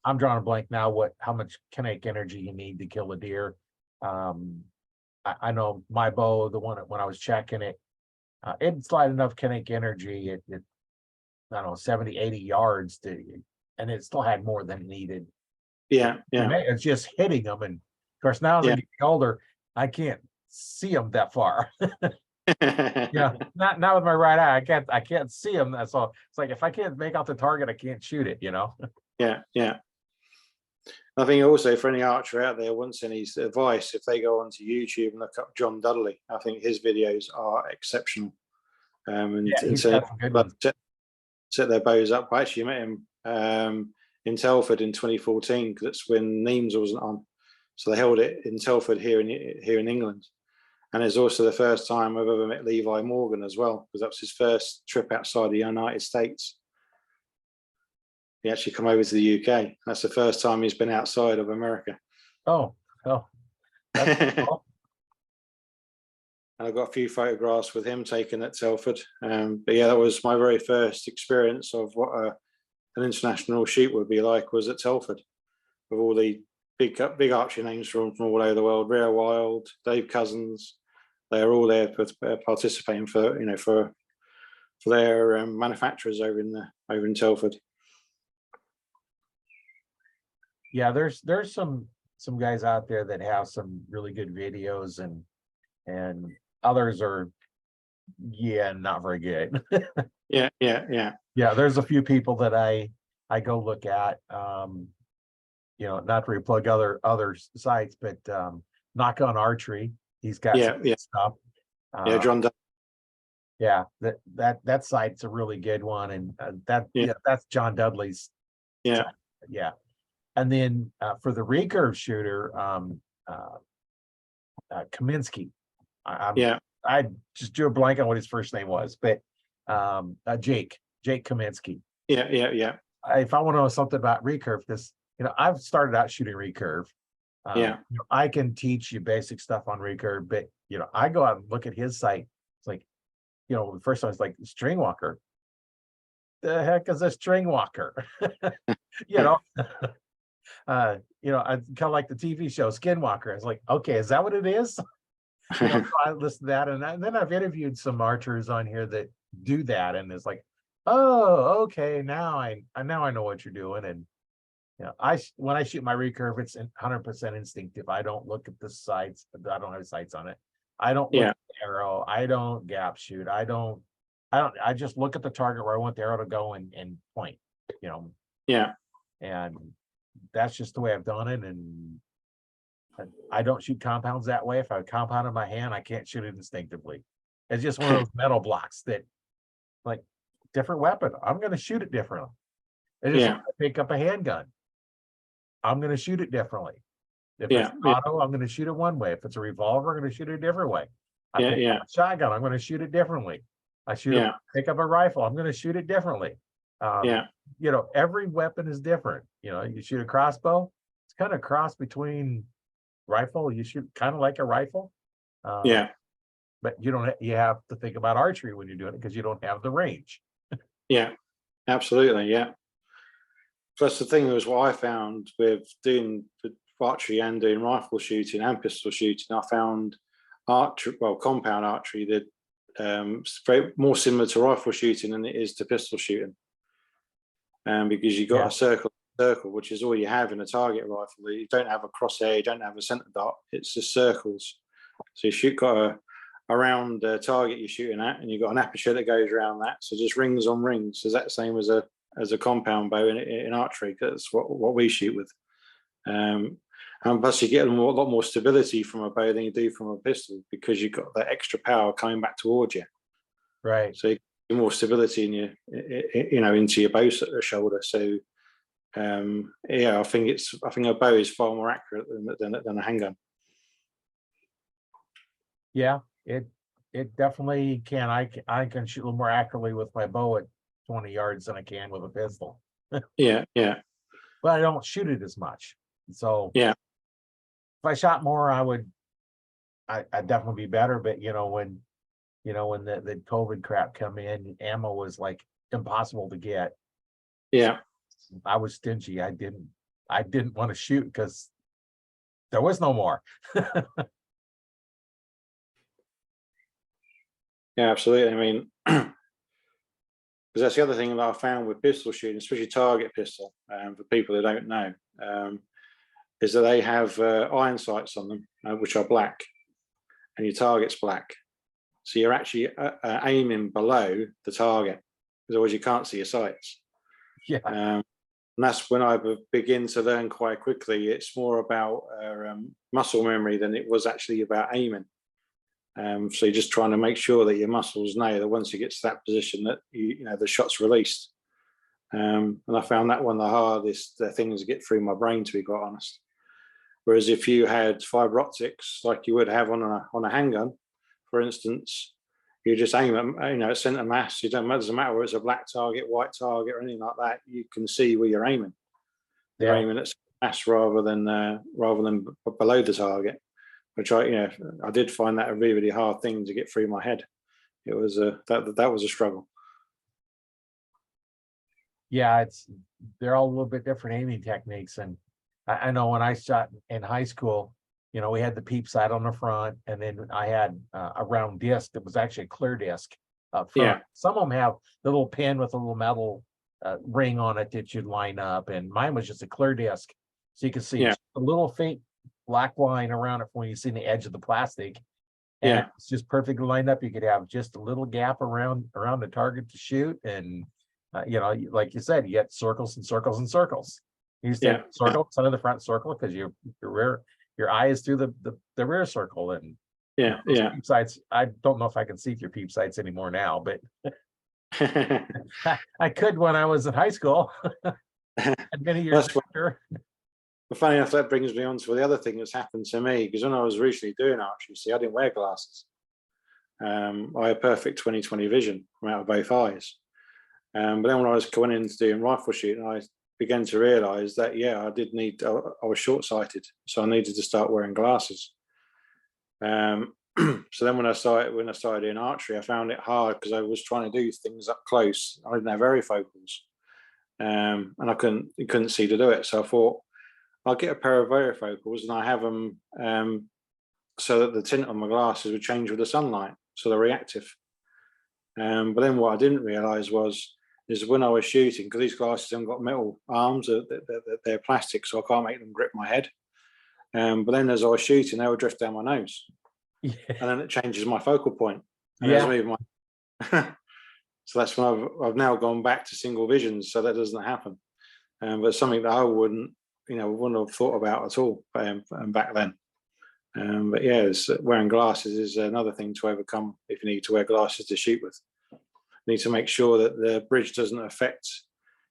I'm drawing a blank now how much kinetic energy you need to kill a deer. I know my bow, the one when I was checking it, it slide enough kinetic energy I don't know, 70, 80 yards and it still had more than it needed. It's just hitting them. And of course, now as I'm getting older, I can't see them that far. Not with my right eye. I can't see them. That's all. It's like, if I can't make out the target, I can't shoot it. I think also, for any archer out there wants any advice, if they go onto YouTube and look up John Dudley, I think his videos are exceptional. And set their bows up. I actually met him in Telford in 2014, because that's when Neems wasn't on, so they held it in Telford here in England. And it's also the first time I've ever met Levi Morgan as well, because that was his first trip outside the United States. He actually come over to the UK. That's the first time he's been outside of America. Oh, that's cool. And I've got a few photographs with him taken at Telford. But that was my very first experience of what an international shoot would be like, was at Telford, with all the big archery names from all over the world. Rhea Wild, Dave Cousins, they're all there participating for their manufacturers over in Telford. There's some guys out there that have some really good videos, and others are not very good. There's a few people that I go look at, not to replug other sites, but Knock on Archery, he's got some good stuff. John that site's a really good one, and that's John Dudley's Yeah. Yeah. And then for the recurve shooter, Kaminsky. Yeah. I just drew a blank on what his first name was, but Jake Kaminsky. Yeah. Yeah. Yeah. If I want to know something about recurve, because I've started out shooting recurve. Yeah. I can teach you basic stuff on recurve, but I go out and look at his site. It's like, the first one is like string walker. The heck is a string walker? you know, I kind of like the TV show Skinwalker. It's like, okay, is that what it is? So I listened to that, and then I've interviewed some archers on here that do that, and it's like, oh, okay, now I know what you're doing. And when I shoot my recurve, it's 100% instinctive. I don't look at the sights. I don't have sights on it. I don't look Yeah. at the arrow. I don't gap shoot. I just look at the target where I want the arrow to go and point. Yeah. And that's just the way I've done it. And I don't shoot compounds that way. If I compound in my hand, I can't shoot it instinctively. It's just one of those metal blocks that, like, different weapon, I'm going to shoot it differently. It's just Yeah. like I pick up a handgun, I'm going to shoot it differently. If Yeah. it's auto, I'm going to shoot it one way. If it's a revolver, I'm going to shoot it a different way. I pick Yeah. up a shotgun, I'm going to shoot it differently. Yeah. Pick up a rifle, I'm going to shoot it differently. Yeah. Every weapon is different. You shoot a crossbow, it's kind of cross between rifle. You shoot kind of like a rifle. Yeah. But you have to think about archery when you're doing it because you don't have the range. Yeah. Absolutely. Yeah. Plus, the thing was, what I found with doing archery and doing rifle shooting and pistol shooting, I found compound archery that it's very more similar to rifle shooting than it is to pistol shooting. Because you got a circle, which is all you have in a target rifle. You don't have a crosshair, you don't have a center dot. It's just circles. So got a round target you're shooting at, and you've got an aperture that goes around that. So just rings on rings. So that's the same as a compound bow in archery. That's what we shoot with. And plus, you get a lot more stability from a bow than you do from a pistol because you've got that extra power coming back towards you. Right. So you get more stability into your bow shoulder. So I think a bow is far more accurate than a handgun. Yeah, it definitely can. I can shoot a little more accurately with my bow at 20 yards than I can with a pistol. Yeah. But I don't shoot it as much. So yeah, if I shot more, I'd definitely be better. But when the COVID crap come in, ammo was like impossible to get. Yeah. I was stingy. I didn't want to shoot because there was no more. Yeah, absolutely. I mean, because that's the other thing that I found with pistol shooting, especially target pistol, for people who don't know, is that they have iron sights on them, which are black, and your target's black. So you're actually aiming below the target, because otherwise you can't see your sights. Yeah. And that's when I begin to learn quite quickly. It's more about muscle memory than it was actually about aiming. So you're just trying to make sure that your muscles know that once you get to that position that the shot's released. And I found that one the hardest thing to get through my brain, to be quite honest. Whereas if you had fiber optics like you would have on a handgun, for instance, you just aim at center mass. It doesn't matter whether it's a black target, white target, or anything like that. You can see where you're aiming. You're aiming at mass rather than below the target. Which I did find that a really, really hard thing to get through my head. It was that was a struggle. Yeah, they're all a little bit different aiming techniques, and I know when I shot in high school, we had the peep sight on the front, and then I had a round disc that was actually a clear disc up front. Yeah. Some of them have the little pin with a little metal ring on it that you'd line up, and mine was just a clear disc, so you could see a little faint black line around it when you see the edge of the plastic, and it's just perfectly lined up. You could have just a little gap around the target to shoot, and like you said, you get circles and circles and circles. You say circle, center of the front circle, because your eye is through the rear circle, and peep sights. I don't know if I can see through peep sights anymore now, but I could when I was in high school. And many years That's what, later. but funny enough, that brings me on to the other thing that's happened to me, because when I was originally doing archery, see, I didn't wear glasses. I had perfect 20/20 vision from out of both eyes. But then when I was going into doing rifle shooting, I began to realise that, yeah, I was short-sighted, so I needed to start wearing glasses. So then when I started doing archery, I found it hard because I was trying to do things up close. I didn't have varifocals, and I couldn't see to do it. So I thought I'll get a pair of varifocals and I have them so that the tint on my glasses would change with the sunlight, so they're reactive. But then what I didn't realise is when I was shooting, because these glasses haven't got metal arms, they're plastic, so I can't make them grip my head. But then as I was shooting, they would drift down my nose, Yeah. and then it changes my focal point. And Yeah. So that's when I've now gone back to single visions, so that doesn't happen. But it's something that I wouldn't have thought about at all back then. But yeah, wearing glasses is another thing to overcome if you need to wear glasses to shoot with. You need to make sure that the bridge doesn't affect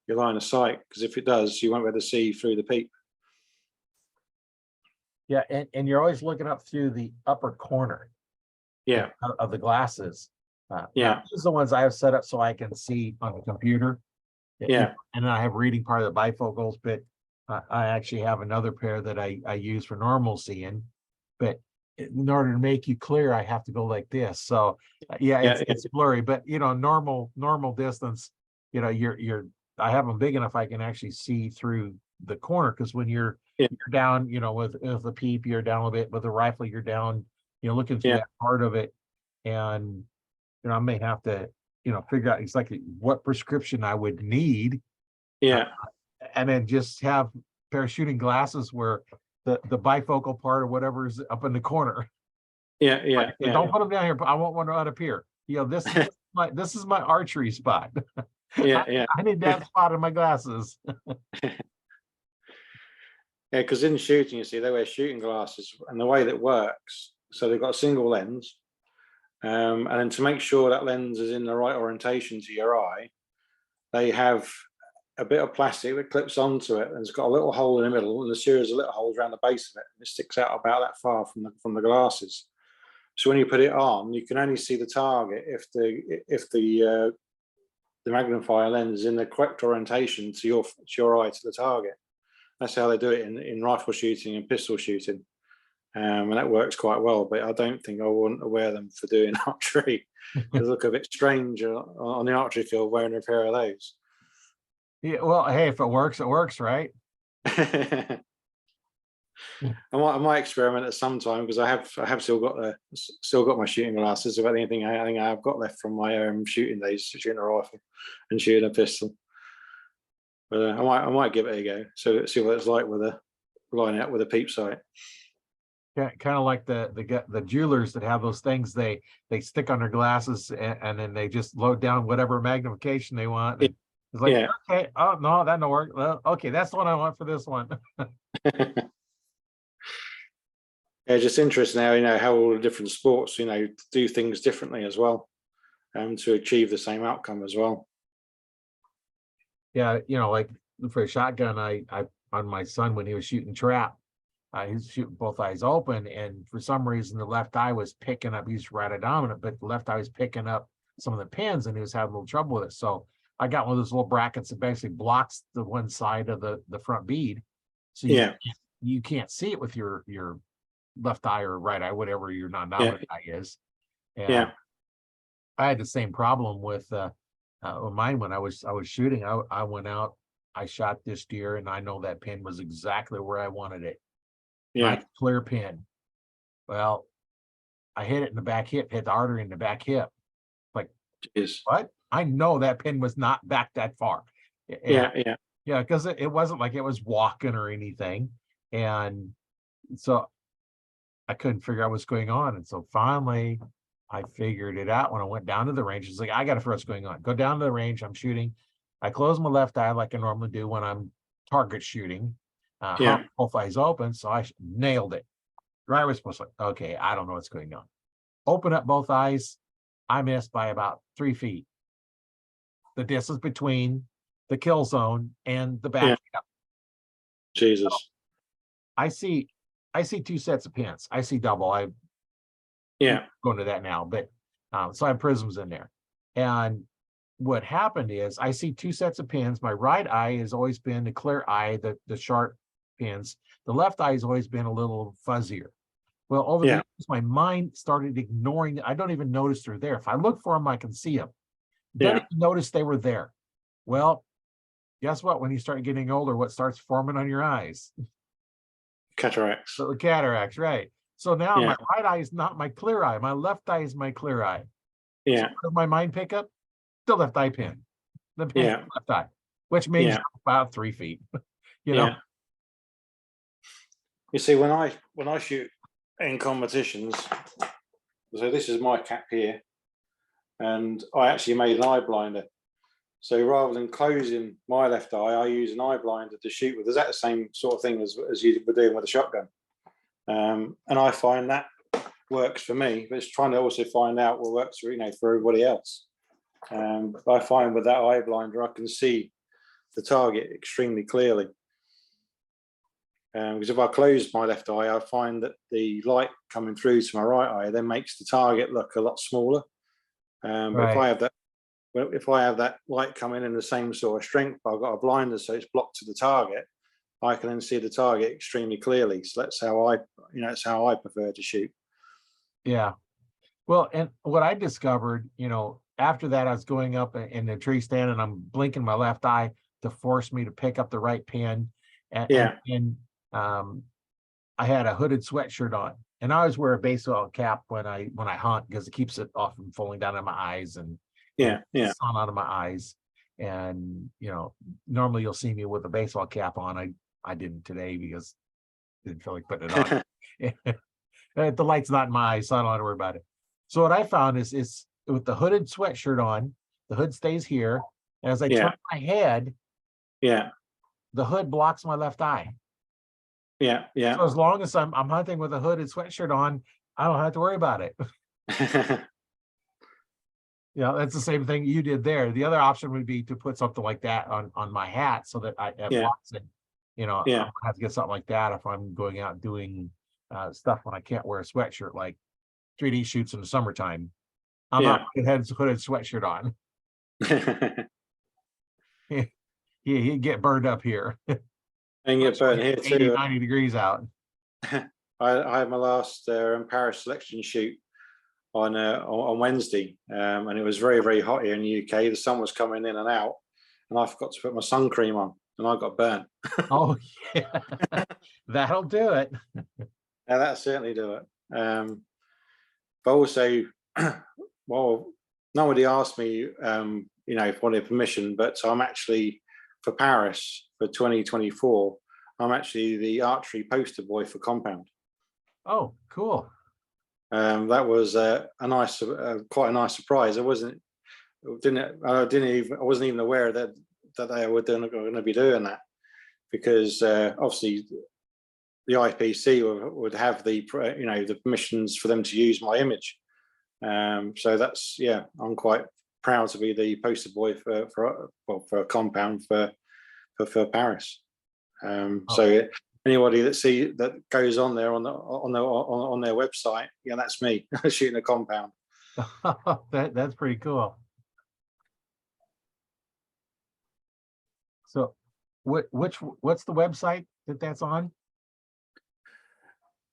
your line of sight, because if it does, you won't be able to see through the peep. Yeah, and you're always looking up through the upper corner Yeah, of the glasses. Yeah. Now, these are the ones I have set up so I can see on the computer. Yeah. And I have reading part of the bifocals, but I actually have another pair that I use for normal seeing. But in order to make you clear, I have to go like this. So yeah, it's blurry, but normal distance, I have them big enough I can actually see through the corner, because when you're down, with the peep, you're down a little bit. With the rifle, you're down, looking through that part of it. And I may have to, figure out exactly what prescription I would need. Yeah. And then just have a pair of shooting glasses where the bifocal part or whatever is up in the corner. Yeah. Don't put them down here, but I won't want to out up here. This is my archery spot. Yeah. I need that spot in my glasses. Yeah, because in shooting, you see, they wear shooting glasses, and the way that works, so they've got a single lens, and then to make sure that lens is in the right orientation to your eye, they have a bit of plastic that clips onto it, and it's got a little hole in the middle, and a series of little holes around the base of it, and it sticks out about that far from the glasses. So when you put it on, you can only see the target if the magnifier lens is in the correct orientation to your eye to the target. That's how they do it in rifle shooting and pistol shooting, and that works quite well. But I don't think I wouldn't wear them for doing archery. They look a bit strange on the archery field wearing a pair of those. Yeah, well, hey, if it works, right? I might experiment at some time, because I have still got my shooting glasses. About anything I think I have got left from my shooting days, shooting a rifle and shooting a pistol. But I might give it a go. So see what it's like with a line out with a peep sight. Yeah, kind of like the jewelers that have those things they stick on their glasses, and then they just load down whatever magnification they want. And it's like, okay, oh no, that don't work. Well, okay, that's the one I want for this one. Yeah, just interesting now, how all the different sports, do things differently as well, to achieve the same outcome as well. Yeah, like for a shotgun, I on my son when he was shooting trap, he was shooting both eyes open, and for some reason the left eye was picking up. He's right dominant, but the left eye was picking up some of the pins, and he was having a little trouble with it. So I got one of those little brackets that basically blocks the one side of the front bead, so you can't see it with your left eye or right eye, whatever your non-dominant eye is. And I had the same problem with mine when I was shooting. I went out, I shot this deer, and I know that pin was exactly where I wanted it. Nice clear pin. Well, I hit it in the back hip, hit the artery in the back hip. Like, what? I know that pin was not back that far. Yeah, because it wasn't like it was walking or anything. And so I couldn't figure out what's going on. And so finally I figured it out when I went down to the range. It's like, I got to figure out what's going on. Go down to the range. I'm shooting. I close my left eye like I normally do when I'm target shooting. Both eyes open. So I nailed it. Right was supposed to, okay, I don't know what's going on. Open up both eyes. I missed by about 3 feet. The distance between the kill zone, and the Yeah. back. Jesus. I see two sets of pins. I see double. I Yeah. go into that now, but so I have prisms in there. And what happened is I see two sets of pins. My right eye has always been the clear eye, the sharp pins. The left eye has always been a little fuzzier. Well, over the Yeah. years, my mind started ignoring. I don't even notice they're there. If I look for them, I can see them. Don't Yeah. even notice they were there. Well, guess what? When you start getting older, what starts forming on your eyes? Cataracts. So the cataracts, right? So now Yeah. my right eye is not my clear eye. My left eye is my clear eye. Yeah. So what does my mind pick up? The left eye pin. The pin Yeah. left eye, which means Yeah. about 3 feet. You know? Yeah. You see, when I shoot in competitions, so this is my cap here, and I actually made an eye blinder. So rather than closing my left eye, I use an eye blinder to shoot with. Is that the same sort of thing as you were doing with a shotgun? And I find that works for me, but it's trying to also find out what works for for everybody else. I find with that eye blinder, I can see the target extremely clearly. Because if I close my left eye, I find that the light coming through to my right eye then makes the target look a lot smaller. But Right. if I have that light coming in the same sort of strength, I've got a blinder, so it's blocked to the target. I can then see the target extremely clearly. So that's how that's how I prefer to shoot. Yeah. Well, and what I discovered, after that, I was going up in the tree stand and I'm blinking my left eye to force me to pick up the right pin. Yeah. And I had a hooded sweatshirt on, and I always wear a baseball cap when I hunt because it keeps it off from falling down on my eyes and Yeah. Yeah. sun out of my eyes. And normally you'll see me with a baseball cap on. I didn't today because I didn't feel like putting it on. The light's not in my eyes, so I don't have to worry about it. So what I found is with the hooded sweatshirt on, the hood stays here. And as I turn Yeah. my head, Yeah. the hood blocks my left eye. Yeah. Yeah. So as long as I'm hunting with a hooded sweatshirt on, I don't have to worry about it. That's the same thing you did there. The other option would be to put something like that on my hat so that it Yeah. blocks it. I'm Yeah. gonna have to get something like that if I'm going out doing stuff when I can't wear a sweatshirt, like 3D shoots in the summertime. I'm not Yeah. putting a hooded sweatshirt on. He'd get burned up here. And get burnt here 80, too. 90 degrees out. I had my last Paris selection shoot on Wednesday, and it was very, very hot here in the UK. The sun was coming in and out, and I forgot to put my sun cream on, and I got burnt. Oh yeah, that'll do it. Yeah, that certainly do it. But also, well, nobody asked me, if I wanted permission, but I'm actually for Paris for 2024. I'm actually the archery poster boy for Compound. Oh, cool. That was quite a nice surprise. I wasn't even aware that they were going to be doing that, because obviously the IPC would have the permissions for them to use my image. So that's, I'm quite proud to be the poster boy for a Compound for Paris. So anybody that goes on there on their website, that's me shooting a Compound. That's pretty cool. So what's the website that's on?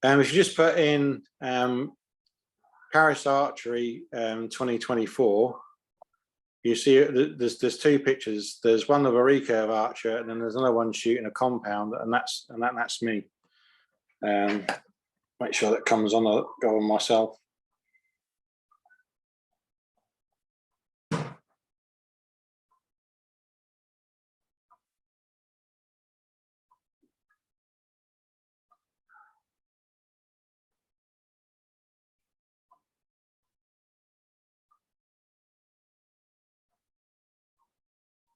If you just put in Paris Archery 2024, you see there's two pictures. There's one of a recurve archer, and then there's another one shooting a Compound, and that's me. Make sure that comes on. I'll go on myself.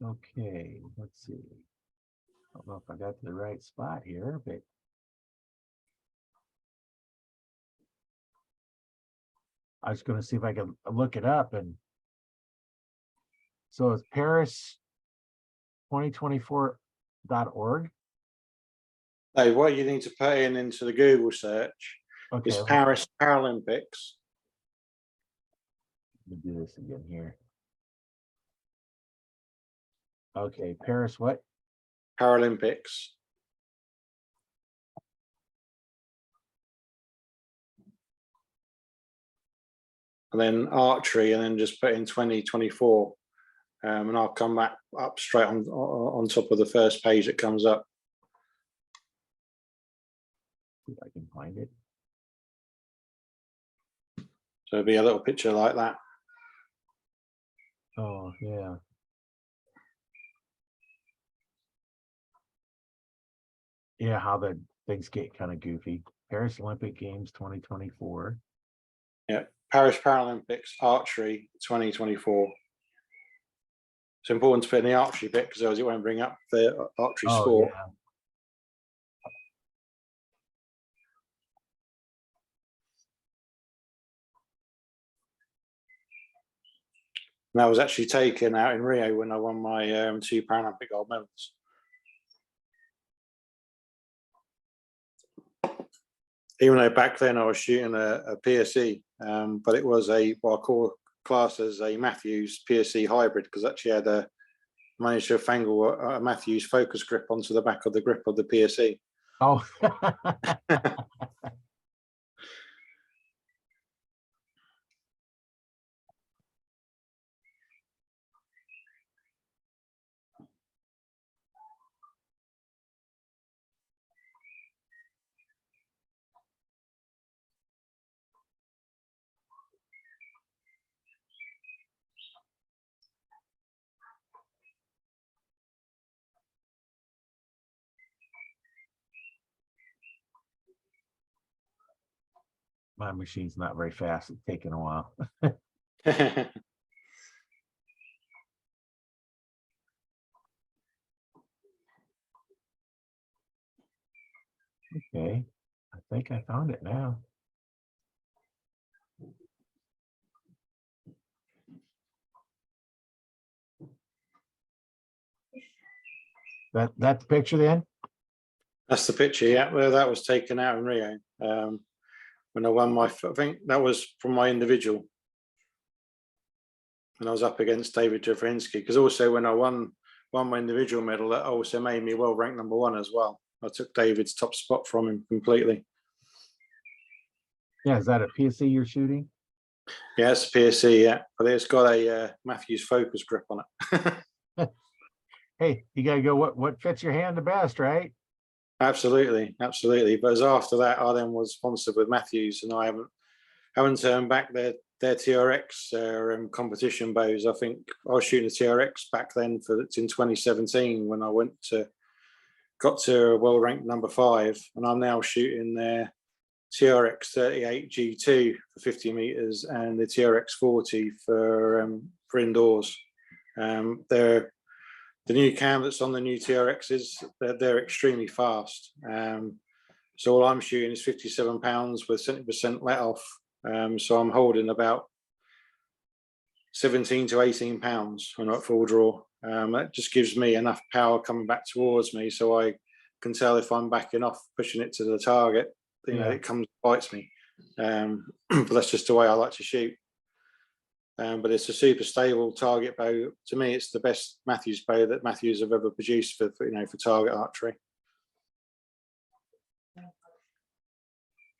Okay, let's see. I don't know if I got to the right spot here, but I was going to see if I can look it up. And so it's Paris 2024.org. No, what you need to put in into the Google search Okay, is let Paris Paralympics. me do this again here. Okay, Paris what? Paralympics. And then archery, and then just put in 2024. And I'll come back up straight on top of the first page that comes up. If I can find it. So it'll be a little picture like that. Oh, yeah. Yeah, how the things get kind of goofy. Paris Olympic Games 2024. Yeah, Paris Paralympics archery 2024. It's important to put in the archery bit because otherwise it won't bring up the archery Oh, sport. yeah. And that was actually taken out in Rio when I won my 2 Paralympic gold medals. Even though back then I was shooting a PSE, but it was what I call class as a Matthews PSE hybrid, because actually I had managed to fangle a Matthews focus grip onto the back of the grip of the PSE. Oh. My machine's not very fast. It's taking a while. Okay, I think I found it now. That's the picture then? That's the picture, yeah. Well, that was taken out in Rio when I won my, I think that was from my individual. And I was up against David Javrinsky, because also when I won my individual medal, that also made me world ranked #1 as well. I took David's top spot from him completely. Yeah, is that a PSE you're shooting? Yeah, it's a PSE, yeah, but it's got a Matthews focus grip on it. Hey, you gotta go what fits your hand the best, right? Absolutely, absolutely. But as after that, I then was sponsored with Matthews, and I haven't turned back their TRX competition bows. I think I was shooting a TRX back then it's in 2017 when I got to world ranked #5, and I'm now shooting their TRX 38 G2 for 50 meters and the TRX 40 for indoors. They're the new cam that's on the new TRXs. They're extremely fast. So all I'm shooting is 57 pounds with 70% let off. So I'm holding about 17 to 18 pounds when I'm at full draw. That just gives me enough power coming back towards me, so I can tell if I'm backing off, pushing it to the target. You know, it comes bites me. But that's just the way I like to shoot. But it's a super stable target bow. To me, it's the best Matthews bow that Matthews have ever produced for target archery.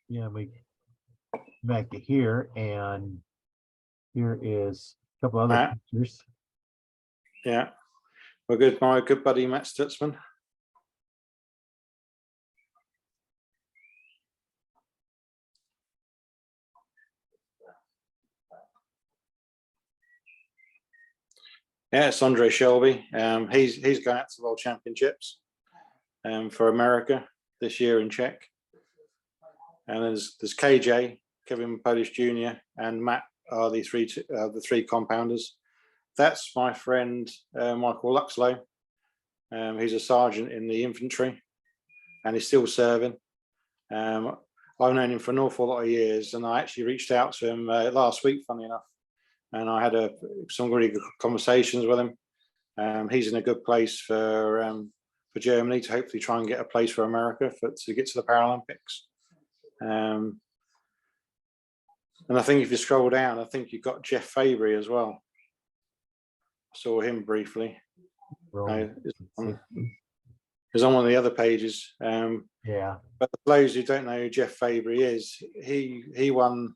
Yeah, we back to here, and here is a couple other pictures. Yeah, my good buddy Matt Stutzman. Yeah, it's Andre Shelby. He's going out to the World Championships for America this year in Czech. And there's KJ, Kevin Polish Jr., and Matt are the three compounders. That's my friend Michael Luxlow. He's a sergeant in the infantry, and he's still serving. I've known him for an awful lot of years, and I actually reached out to him last week, funny enough, and I had some really good conversations with him. He's in a good place for Germany to hopefully try and get a place for America to get to the Paralympics. And I think if you scroll down, I think you've got Jeff Fabry as well. I saw him briefly. He's on one of the other pages. Yeah. But for those who don't know who Jeff Fabry is, he won.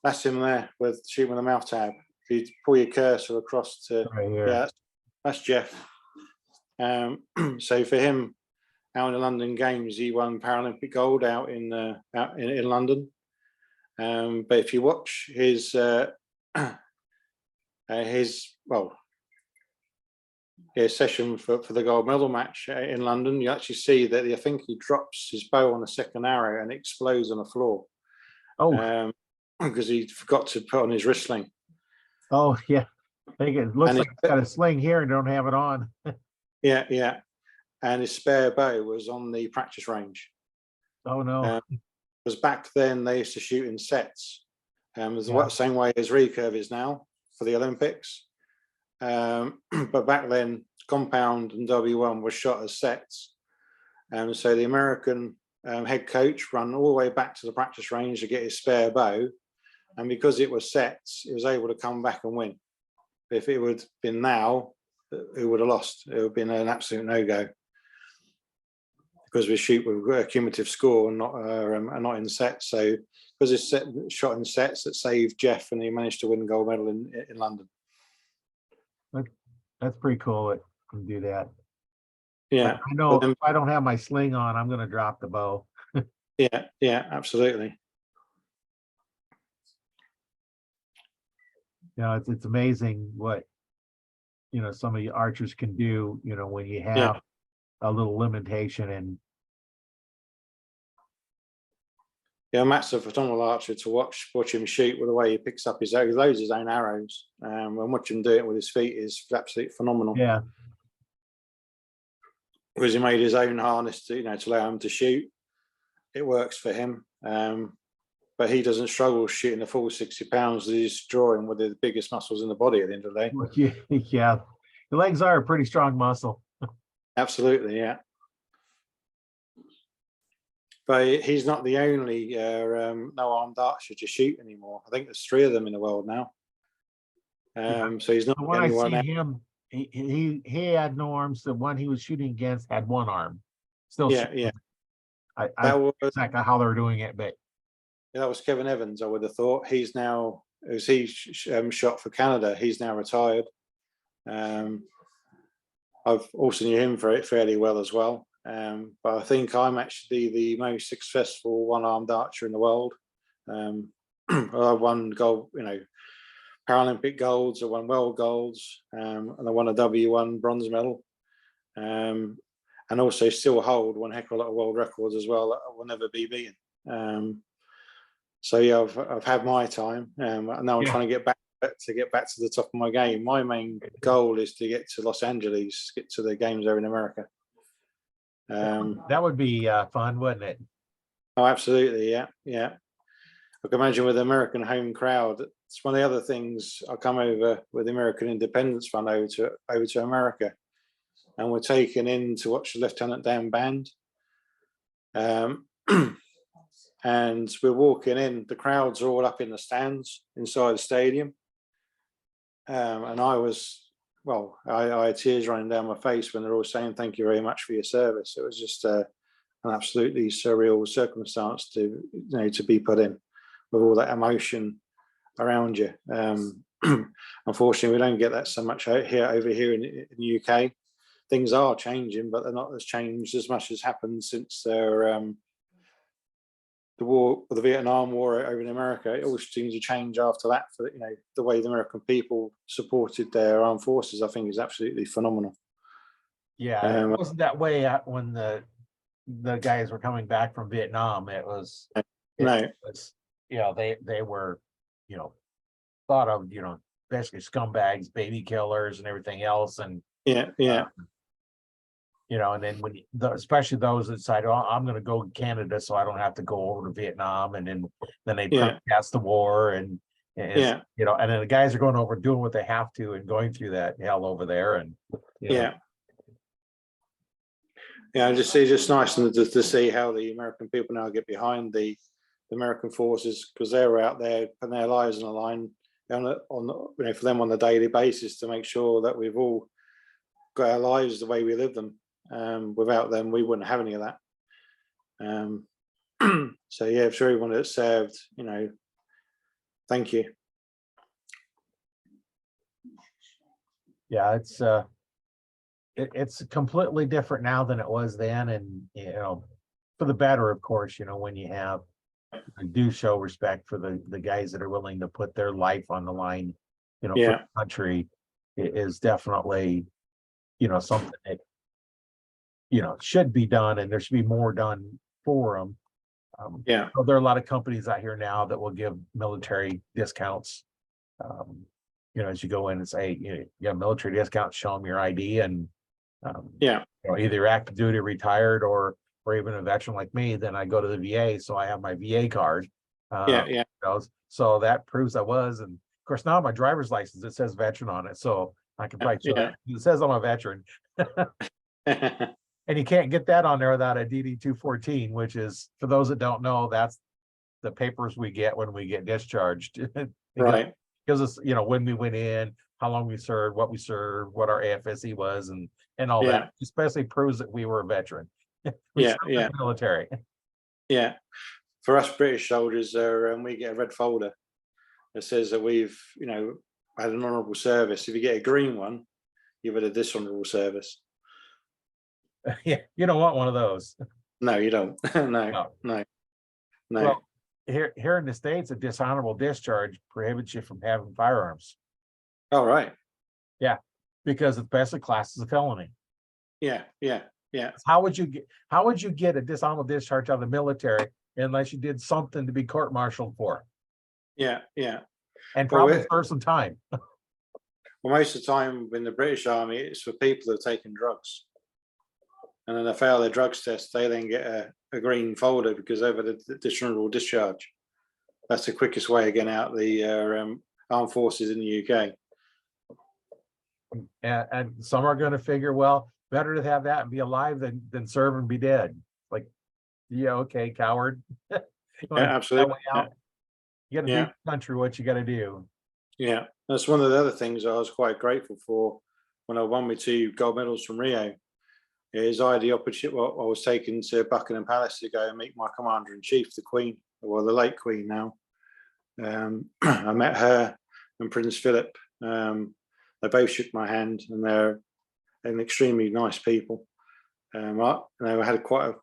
That's him there with shooting with a mouth tab. If you pull your cursor across to Right here. yeah, that's Jeff. So for him, out in the London Games, he won Paralympic gold out in London. But if you watch his session for the gold medal match in London, you actually see that I think he drops his bow on the second arrow and it explodes on the floor. Oh, because he forgot to put on his wrist sling. oh yeah. I think it looks like it's got a sling here and don't have it on. Yeah. And his spare bow was on the practice range. Oh no. Because back then they used to shoot in sets. The same way as recurve is now for the Olympics. But back then, compound and W1 was shot as sets. So the American head coach ran all the way back to the practice range to get his spare bow. And because it was sets, he was able to come back and win. If it would have been now, he would have lost. It would have been an absolute no-go. Because we shoot with a cumulative score and not in sets. So because it's shot in sets, that saved Jeff and he managed to win a gold medal in London. That's pretty cool. It can do that. Yeah. I know if I don't have my sling on, I'm going to drop the bow. Yeah, absolutely. It's amazing what, some of the archers can do, when you have a little limitation. And Matt's a phenomenal archer to watch him shoot with the way he picks up he loads his own arrows. And watch him do it with his feet is absolutely phenomenal. Yeah. Because he made his own harness to allow him to shoot. It works for him. But he doesn't struggle shooting the full 60 pounds. He's drawing with the biggest muscles in the body at the end of the day. Yeah. The legs are a pretty strong muscle. Absolutely, yeah. But he's not the only no-armed archer to shoot anymore. I think there's 3 of them in the world now. So he's not when anyone. I see him, he had no arms. The one he was shooting against had one arm. Still, yeah. I don't know exactly how they're doing it, but that was Kevin Evans. I would have thought he's now, as he shot for Canada, he's now retired. I've also knew him fairly well as well. But I think I'm actually the most successful one-armed archer in the world. I won gold, Paralympic golds, I won world golds, and I won a W1 bronze medal. And also still hold one heck of a lot of world records as well that will never be beaten. So yeah, I've had my time. Now I'm trying to get back to the top of my game. My main goal is to get to Los Angeles, get to the games over in America. That would be fun, wouldn't it? Oh, absolutely, yeah. I can imagine with the American home crowd. It's one of the other things. I come over with the American Independence Fund over to America, and we're taken in to watch the Lieutenant Dan Band. And we're walking in. The crowds are all up in the stands inside the stadium, and I had tears running down my face when they're all saying thank you very much for your service. It was just an absolutely surreal circumstance to be put in with all that emotion around you. Unfortunately, we don't get that so much over here in the UK. Things are changing, but they're not as changed as much as happened since the Vietnam War over in America. It all seems to change after that. For the way the American people supported their armed forces, I think is absolutely phenomenal. Yeah, it wasn't that way when the guys were coming back from Vietnam. It was they were thought of basically scumbags, baby killers, and everything else, and and then especially those that decide, oh, I'm going to go to Canada so I don't have to go over to Vietnam, and then they protest the war, and is, and then the guys are going over doing what they have to and going through that hell over there. And, yeah. It's just nice to see how the American people now get behind the American forces, because they're out there putting their lives on the line for them on a daily basis to make sure that we've all got our lives the way we live them. Without them, we wouldn't have any of that. So yeah, for everyone that served, thank you. Yeah, it's completely different now than it was then, and for the better, of course. When you have do show respect for the guys that are willing to put their life on the line, for the country, is definitely something that should be done, and there should be more done for them. So there are a lot of companies out here now that will give military discounts. As you go in and say, you have military discounts, show them your ID, and either active duty, retired, or even a veteran like me. Then I go to the VA, so I have my VA card. So that proves I was, and of course now my driver's license, it says veteran on it, so I can probably show that. It says I'm a veteran. And you can't get that on there without a DD-214, which is, for those that don't know, that's the papers we get when we get discharged. Right. Gives us, when we went in, how long we served, what our AFSC was, and all that. Especially proves that we were a veteran. We served in the military. Yeah. For us British soldiers, we get a red folder that says that we've, had an honourable service. If you get a green one, you've had a dishonourable service. Yeah, you don't want one of those. No, you don't. No. Well, here in the States, a dishonorable discharge prohibits you from having firearms. All right. Yeah, because it's basically classed as a felony. Yeah. How would you get a dishonorable discharge out of the military unless you did something to be court-martialed for? Yeah. And probably for some time. Well, most of the time in the British Army, it's for people that have taken drugs. And then they fail their drugs test, they then get a green folder because they've had a dishonourable discharge. That's the quickest way of getting out the armed forces in the UK. And some are going to figure, well, better to have that and be alive than serve and be dead. Like, okay, coward. Absolutely. You got to do the country what you got to do. Yeah, that's one of the other things I was quite grateful for when I won my 2 gold medals from Rio. Is I had the opportunity. Well, I was taken to Buckingham Palace to go and meet my commander-in-chief, the Queen, the late Queen now. I met her and Prince Philip. They both shook my hand, and they're an extremely nice people. I had quite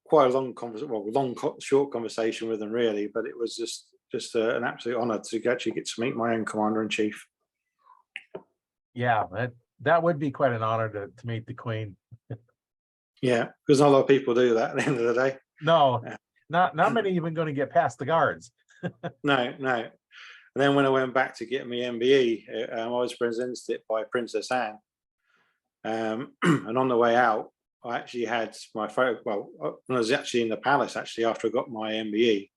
a long conversation, short conversation with them really, but it was just an absolute honour to actually get to meet my own commander-in-chief. Yeah, that would be quite an honor to meet the Queen. Yeah, because not a lot of people do that at the end of the day. No, not many even going to get past the guards. No. And then when I went back to get my MBE, I was presented it by Princess Anne. And on the way out, I actually had my photo. Well, when I was actually in the palace, actually after I got my MBE,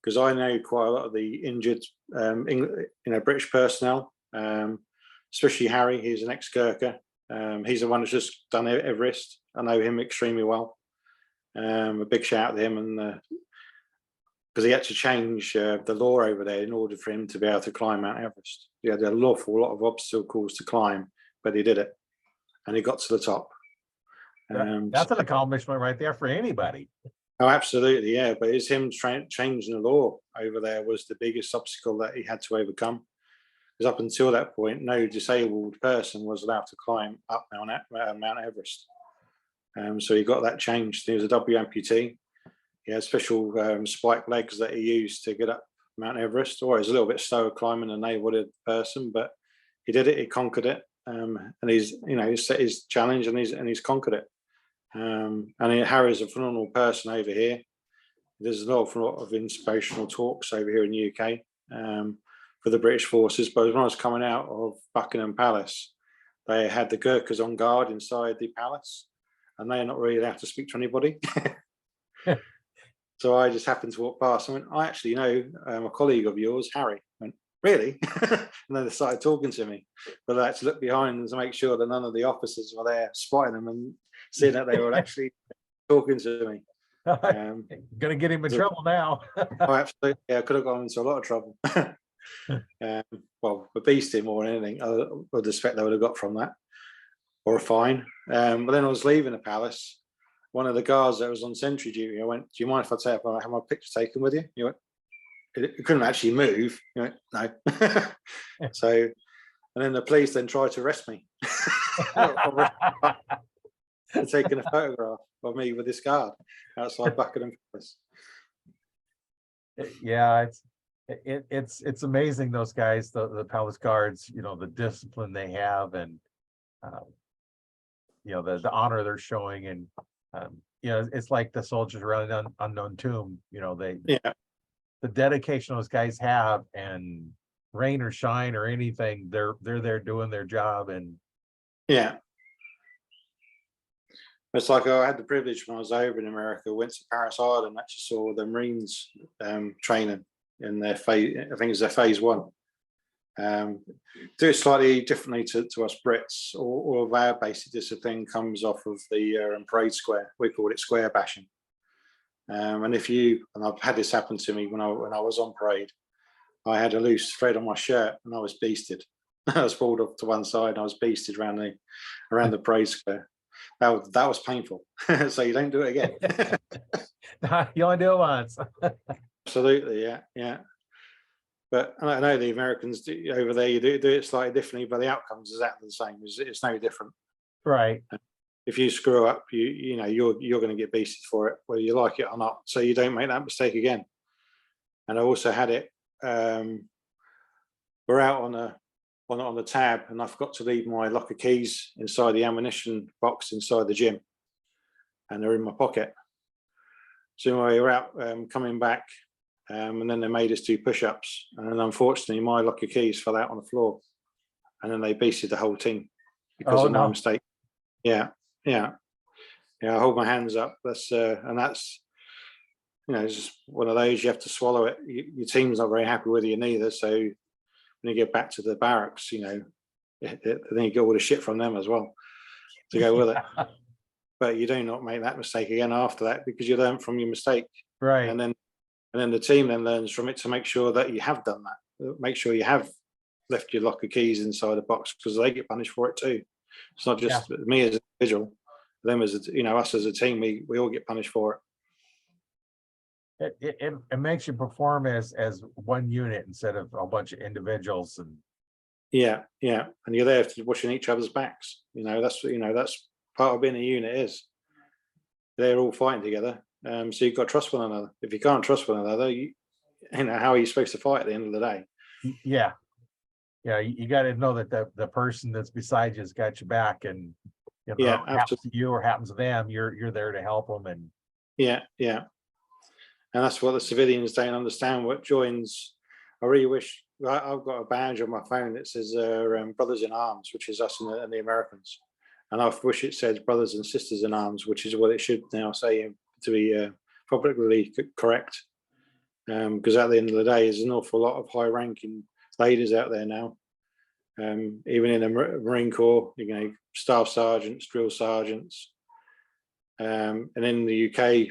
because I know quite a lot of the injured, British personnel. Especially Harry, he's an ex-Gurkha. He's the one that's just done Everest. I know him extremely well. A big shout out to him, and because he had to change the law over there in order for him to be able to climb Mount Everest. He had an awful lot of obstacles to climb, but he did it, and he got to the top. That's an accomplishment right there for anybody. Oh, absolutely, yeah. But it's him changing the law over there was the biggest obstacle that he had to overcome. Because up until that point, no disabled person was allowed to climb up Mount Everest. So he got that changed. He was a W amputee. He had special spike legs that he used to get up Mount Everest. Or he was a little bit slower climbing than a able person, but he did it. He conquered it, and he's set his challenge, and he's conquered it. Harry's a phenomenal person over here. There's an awful lot of inspirational talks over here in the UK for the British forces. But when I was coming out of Buckingham Palace, they had the Gurkhas on guard inside the palace, and they're not really allowed to speak to anybody. So I just happened to walk past and went, I actually know a colleague of yours, Harry. I went, really? And then they started talking to me, but I had to look behind them to make sure that none of the officers were there spotting them and seeing that they were actually talking to me. Gonna get him in trouble now. Oh, absolutely. Yeah, I could have gone into a lot of trouble. Well, a beasting more than anything. I would expect they would have got from that, or a fine. But then I was leaving the palace. One of the guards that was on sentry duty, I went, "Do you mind if I have my picture taken with you?" He went, "It couldn't actually move." He went, "No." So, and then the police then tried to arrest me. Taking a photograph of me with this guard outside Buckingham Palace. Yeah, it's amazing, those guys, the palace guards, the discipline they have, and the honor they're showing, and it's like the soldiers around an unknown tomb. Yeah, the dedication those guys have, and rain or shine or anything, they're there doing their job. And yeah. It's like I had the privilege when I was over in America, went to Paris Island, actually saw the Marines training in their phase. I think it's their phase 1. Do it slightly differently to us Brits. All of our basic discipline comes off of the parade square. We call it square bashing. And I've had this happen to me when I was on parade. I had a loose thread on my shirt and I was beasted. I was pulled off to one side and I was beasted around the parade square. That was painful. So you don't do it again. you only do it once. Absolutely, yeah. But I know the Americans over there, you do it slightly differently, but the outcomes is exactly the same. It's no different. Right. If you screw up, you're going to get beasted for it, whether you like it or not. So you don't make that mistake again. And I also had it. We're out on the tab, and I forgot to leave my locker keys inside the ammunition box inside the gym, and they're in my pocket. So we were out coming back, and then they made us do push-ups, and then unfortunately my locker keys fell out on the floor, and then they beasted the whole team because of my mistake. Yeah. I hold my hands up. That's it's just one of those, you have to swallow it. Your team's not very happy with you neither, so when you get back to the barracks, then you get all the shit from them as well to go with it. But you do not make that mistake again after that, because you learn from your mistake. Right. And then the team then learns from it to make sure that you have done that. Make sure you have left your locker keys inside the box, because they get punished for it too. It's not just me as an individual, them as us as a team, we all get punished for it. It makes you perform as one unit instead of a bunch of individuals. And yeah, and you're there watching each other's backs. That's part of being a unit is they're all fighting together. So you've got to trust one another. If you can't trust one another, how are you supposed to fight at the end of the day? Yeah, you got to know that the person that's beside you has got your back, and happens to you or happens to them, you're there to help them. And yeah. And that's what the civilians don't understand. What joins, I really wish, I've got a badge on my phone that says Brothers in Arms, which is us and the Americans. And I wish it said Brothers and Sisters in Arms, which is what it should now say, to be publicly correct. Because at the end of the day, there's an awful lot of high-ranking ladies out there now. Even in the Marine Corps, staff sergeants, drill sergeants. And in the UK,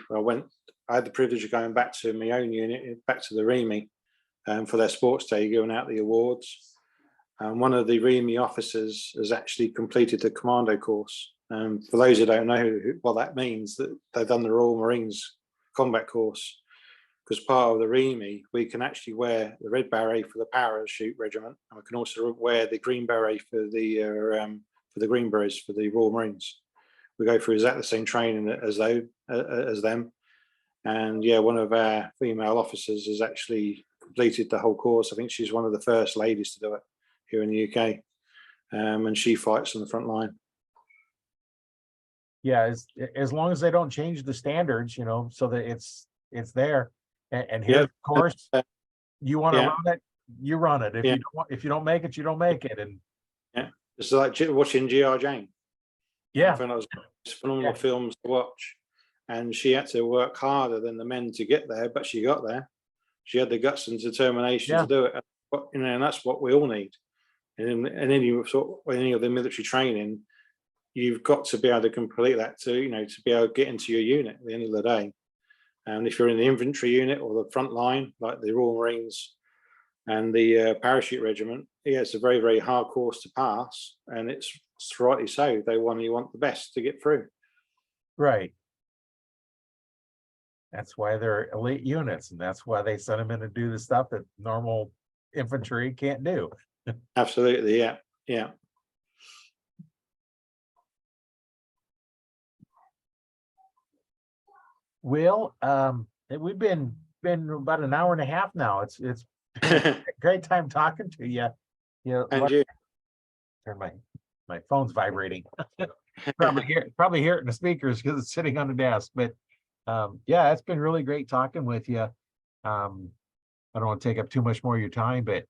I had the privilege of going back to my own unit, back to the REME, for their sports day, going out the awards. And one of the REME officers has actually completed the commando course. For those who don't know what that means, that they've done the Royal Marines combat course. Because part of the REME, we can actually wear the red beret for the parachute regiment, and we can also wear the green beret for the Green Berets for the Royal Marines. We go through exactly the same training as them. And one of our female officers has actually completed the whole course. I think she's one of the first ladies to do it here in the UK. And she fights on the front line. Yeah, as long as they don't change the standards, so that it's there. And here, of course, you want to run it, you run it. If you don't make it, you don't make it. And it's like watching G.I. Jane. Yeah, I think that was phenomenal films to watch. And she had to work harder than the men to get there, but she got there. She had the guts and determination to do it. and that's what we all need. And in any of the military training, you've got to be able to complete that to be able to get into your unit at the end of the day. And if you're in the infantry unit or the front line, like the Royal Marines and the parachute regiment, it's a very, very hard course to pass, and it's rightly so. You want the best to get through. Right. That's why they're elite units, and that's why they send them in to do the stuff that normal infantry can't do. Absolutely, yeah. Will, we've been about an hour and a half now. It's been a great time talking to you. And you. Turn my phone's vibrating. probably hear it in the speakers because it's sitting on the desk. But yeah, it's been really great talking with you. I don't want to take up too much more of your time, but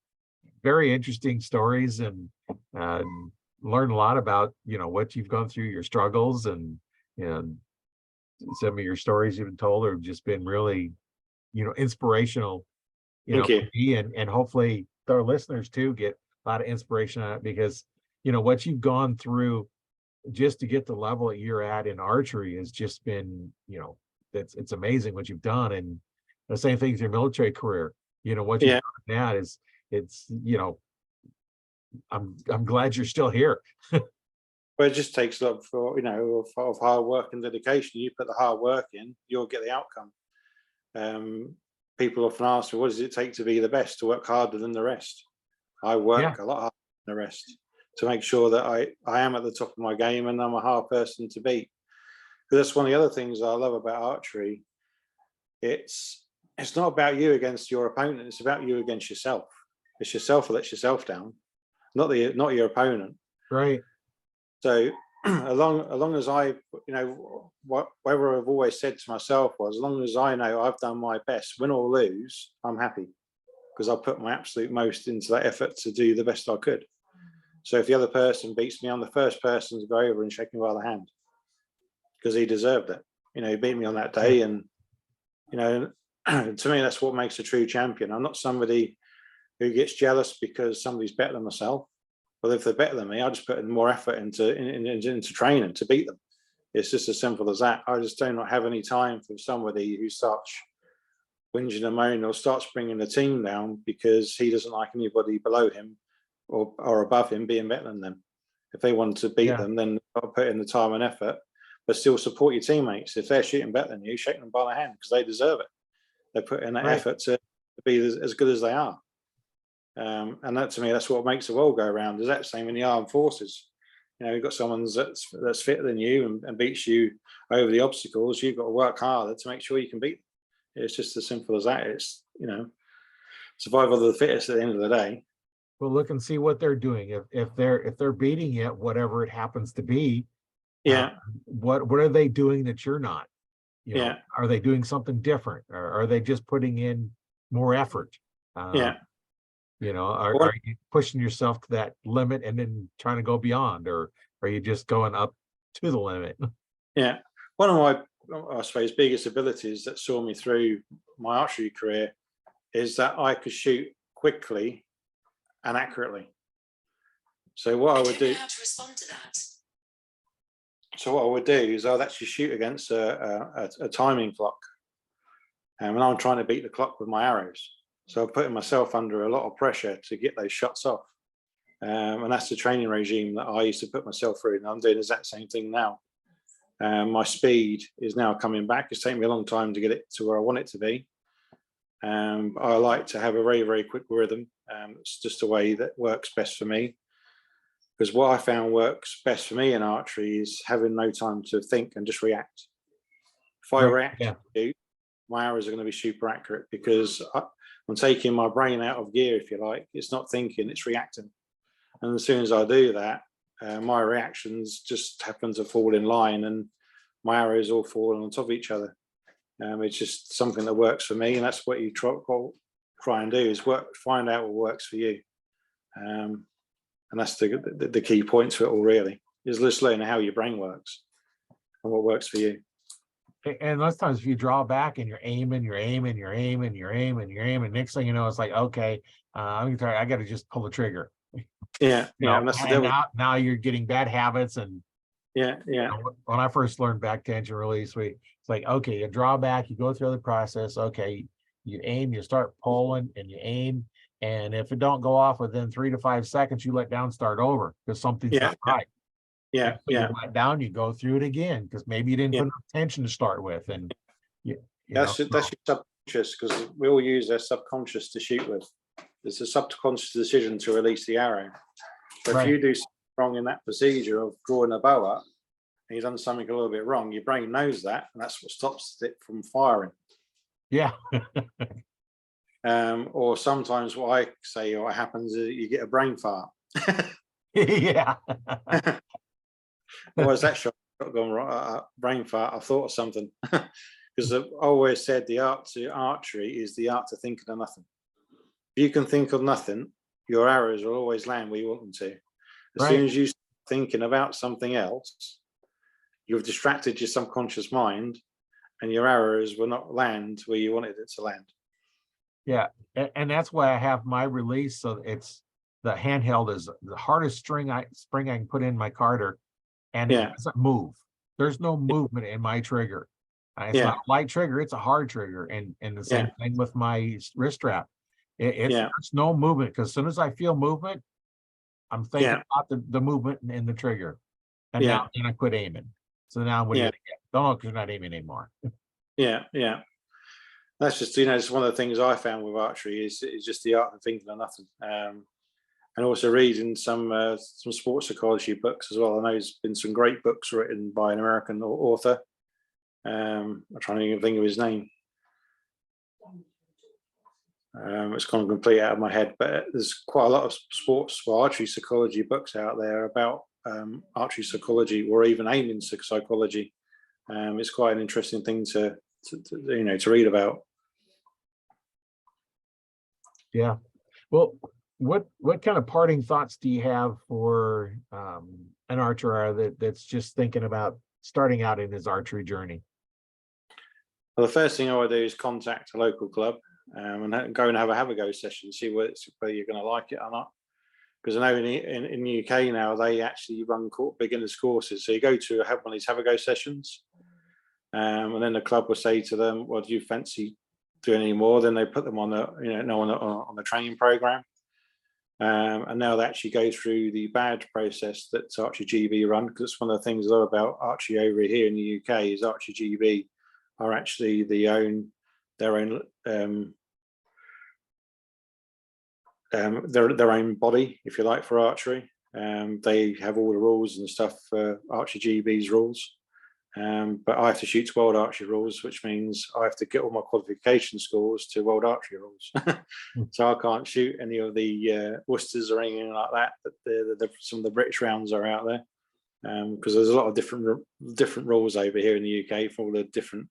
very interesting stories, and learn a lot about what you've gone through, your struggles, and some of your stories you've been told have just been really inspirational. Thank you. For me, and hopefully our listeners too get a lot of inspiration on it, because what you've gone through just to get the level that you're at in archery has just been it's amazing what you've done. And the same thing with your military career. What you've done now is I'm glad you're still here. Well, it just takes a lot of hard work and dedication. You put the hard work in, you'll get the outcome. People often ask me, what does it take to be the best, to work harder than the rest? I work a lot harder than the rest to make sure that I am at the top of my game, and I'm a hard person to beat. Because that's one of the other things I love about archery. It's not about you against your opponent. It's about you against yourself. It's yourself that lets yourself down, not your opponent. Right. So as long as whatever I've always said to myself was, as long as I know I've done my best, win or lose, I'm happy, because I put my absolute most into that effort to do the best I could. So if the other person beats me, I'm the first person to go over and shake him by the hand, because he deserved it. He beat me on that day, and to me, that's what makes a true champion. I'm not somebody who gets jealous because somebody's better than myself. Well, if they're better than me, I just put in more effort into training to beat them. It's just as simple as that. I just do not have any time for somebody who starts whinging and moaning or starts bringing the team down because he doesn't like anybody below him or above him being better than them. If they want to beat them, then I'll put in the time and effort, but still support your teammates. If they're shooting better than you, shake them by the hand, because they deserve it. They put in that effort to be as good as they are. And that, to me, that's what makes the world go around. Is that same in the armed forces? You've got someone that's fitter than you and beats you over the obstacles. You've got to work harder to make sure you can beat them. It's just as simple as that. It's survival of the fittest at the end of the day. Well, look and see what they're doing. If they're beating it, whatever it happens to be, what are they doing that you're not? Are they doing something different, or are they just putting in more effort? Are you pushing yourself to that limit and then trying to go beyond, or are you just going up to the limit? Yeah. One of my, I suppose, biggest abilities that saw me through my archery career is that I could shoot quickly and accurately. So what I would do, how to respond to that. So what I would do is I'd actually shoot against a timing clock, and when I'm trying to beat the clock with my arrows. So I'm putting myself under a lot of pressure to get those shots off. And that's the training regime that I used to put myself through, and I'm doing the exact same thing now. My speed is now coming back. It's taken me a long time to get it to where I want it to be. I like to have a very, very quick rhythm. It's just a way that works best for me. Because what I found works best for me in archery is having no time to think and just react. If I react, my arrows are going to be super accurate, because I'm taking my brain out of gear, if you like. It's not thinking, it's reacting. And as soon as I do that, my reactions just happen to fall in line, and my arrows all fall on top of each other. It's just something that works for me, and that's what you try and do, is find out what works for you. And that's the key point to it all, really, is just learning how your brain works and what works for you. And lots of times if you draw back and you're aiming, next thing you know, it's like, okay, I'm tired. I got to just pull the trigger. Yeah, You yeah, know, and that's the and devil. now you're getting bad habits. And Yeah, you yeah, know, when I first learned back tension release, it's like, okay, you draw back, you go through the process. Okay, you aim, you start pulling, and you aim. And if it don't go off within 3 to 5 seconds, you let down, start over because something's yeah, not yeah, right. yeah, And so you yeah. let down, you go through it again because maybe you didn't Yeah. put enough tension to start with, and you know, That's your subconscious, because we all use their subconscious to shoot with. It's a subconscious decision to release the arrow. So if right. you do something wrong in that procedure of drawing a bow up, and you've done something a little bit wrong, your brain knows that, and that's what stops it from firing. Yeah. Or sometimes what I say, what happens is you get a brain fart. Yeah. What was that shotgun brain fart? I thought of something. Because I've always said the art to archery is the art to thinking of nothing. If you can think of nothing, your arrows will always land where you want them to. As Right. soon as you start thinking about something else, you've distracted your subconscious mind, and your arrows will not land where you wanted it to land. Yeah. And that's why I have my release. So it's the handheld is the hardest spring I can put in my carter, and it Yeah, doesn't move. There's no movement in my trigger. It's not yeah, a light trigger, it's a hard trigger. And the same yeah, thing with my wrist strap. yeah, It's no movement because as soon as I feel movement, I'm thinking yeah, about the movement in the trigger. And now yeah, and I quit aiming. So now what are you yeah, gonna get? Don't know because you're not aiming anymore. yeah, yeah. That's just, it's one of the things I found with archery is just the art of thinking of nothing. And also reading some sports psychology books as well. I know there's been some great books written by an American author. I'm trying to even think of his name. It's gone completely out of my head, but there's quite a lot of sports or archery psychology books out there about archery psychology or even aiming psychology. It's quite an interesting thing to read about. Yeah. Well, what kind of parting thoughts do you have for an archer that's just thinking about starting out in his archery journey? Well, the first thing I would do is contact a local club and go and have a go session, see whether you're going to like it or not. Because I know in the UK now they actually run beginners courses. So you go to one of these have a go sessions, and then the club will say to them, "Well, do you fancy doing any more?" Then they put them on on the training program, and now they actually go through the badge process that Archery GB run. Because one of the things about archery over here in the UK is Archery GB are actually their own their own body, if you like, for archery. They have all the rules and stuff for Archery GB's rules. But I have to shoot to world archery rules, which means I have to get all my qualification scores to world archery rules. So I can't shoot any of the Worcesters or anything like that. But some of the British rounds are out there, because there's a lot of different rules over here in the UK for all the different,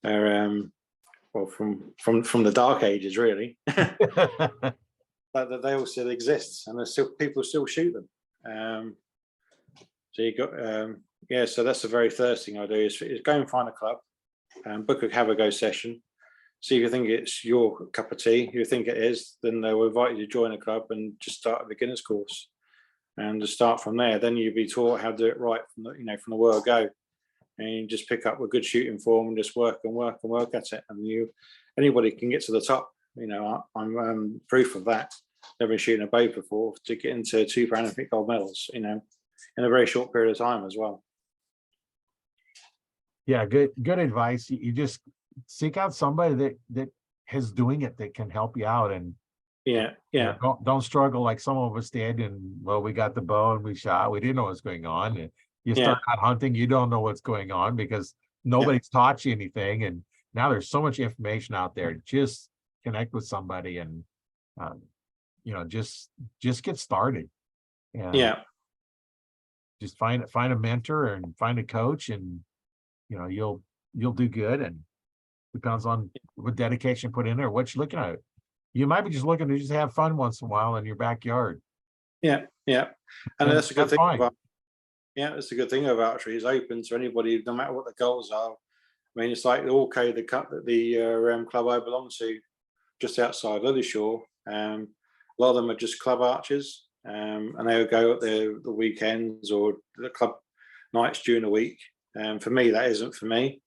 well, from the dark ages really. But they all still exist, and there's still people still shoot them. So you got so that's the very first thing I do is go and find a club, book a have a go session, see if you think it's your cup of tea. If you think it is, then they will invite you to join a club and just start a beginner's course, and to start from there. Then you'll be taught how to do it right from the word go, and you just pick up a good shooting form and just work at it, and anybody can get to the top. I'm proof of that. Never been shooting a bow before to get into 2 Paralympic gold medals, in a very short period of time as well. Yeah, good advice. You just seek out somebody that is doing it that can help you out, and Yeah, yeah, don't struggle like some of us did. And well, we got the bow and we shot. We didn't know what's going on. And you yeah, start out hunting, you don't know what's going on because yeah, nobody's taught you anything. And now there's so much information out there. Just connect with somebody and um, just get started. And yeah, just find a mentor and find a coach, and you'll do good. And depends on what dedication you put in there, what you're looking at. You might be just looking to just have fun once in a while in your backyard. yeah, yeah. And And that's a good that's thing fine. about that's a good thing about archery. It's open to anybody, no matter what the goals are. I mean, it's like the Orco, the club I belong to, just outside Lilleshall. A lot of them are just club archers, and they would go up there the weekends or the club nights during the week. For me, that isn't for me.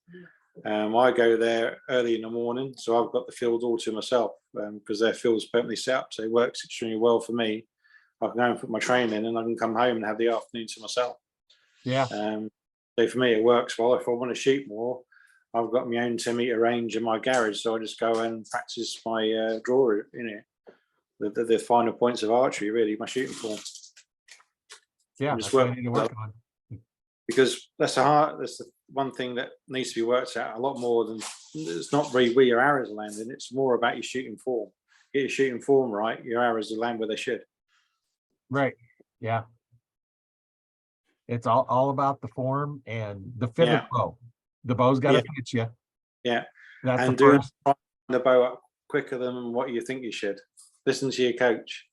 I go there early in the morning, so I've got the field all to myself because their field's permanently set up, so it works extremely well for me. I can go and put my training in, and I can come home and have the afternoon to myself. Yeah. So for me, it works well. If I want to shoot more, I've got my own 10-meter range in my garage, so I just go and practice my draw, the finer points of archery, really, my shooting form. Yeah, just that's what work I need to work on. because that's the one thing that needs to be worked out a lot more than it's not really where your arrows are landing. It's more about your shooting form. Get your shooting form right, your arrows will land where they should. Right. Yeah. It's all about the form and the fit of the bow. The bow's got to fit you. Yeah. That's and the first. the bow up quicker than what you think you should. Listen to your coach.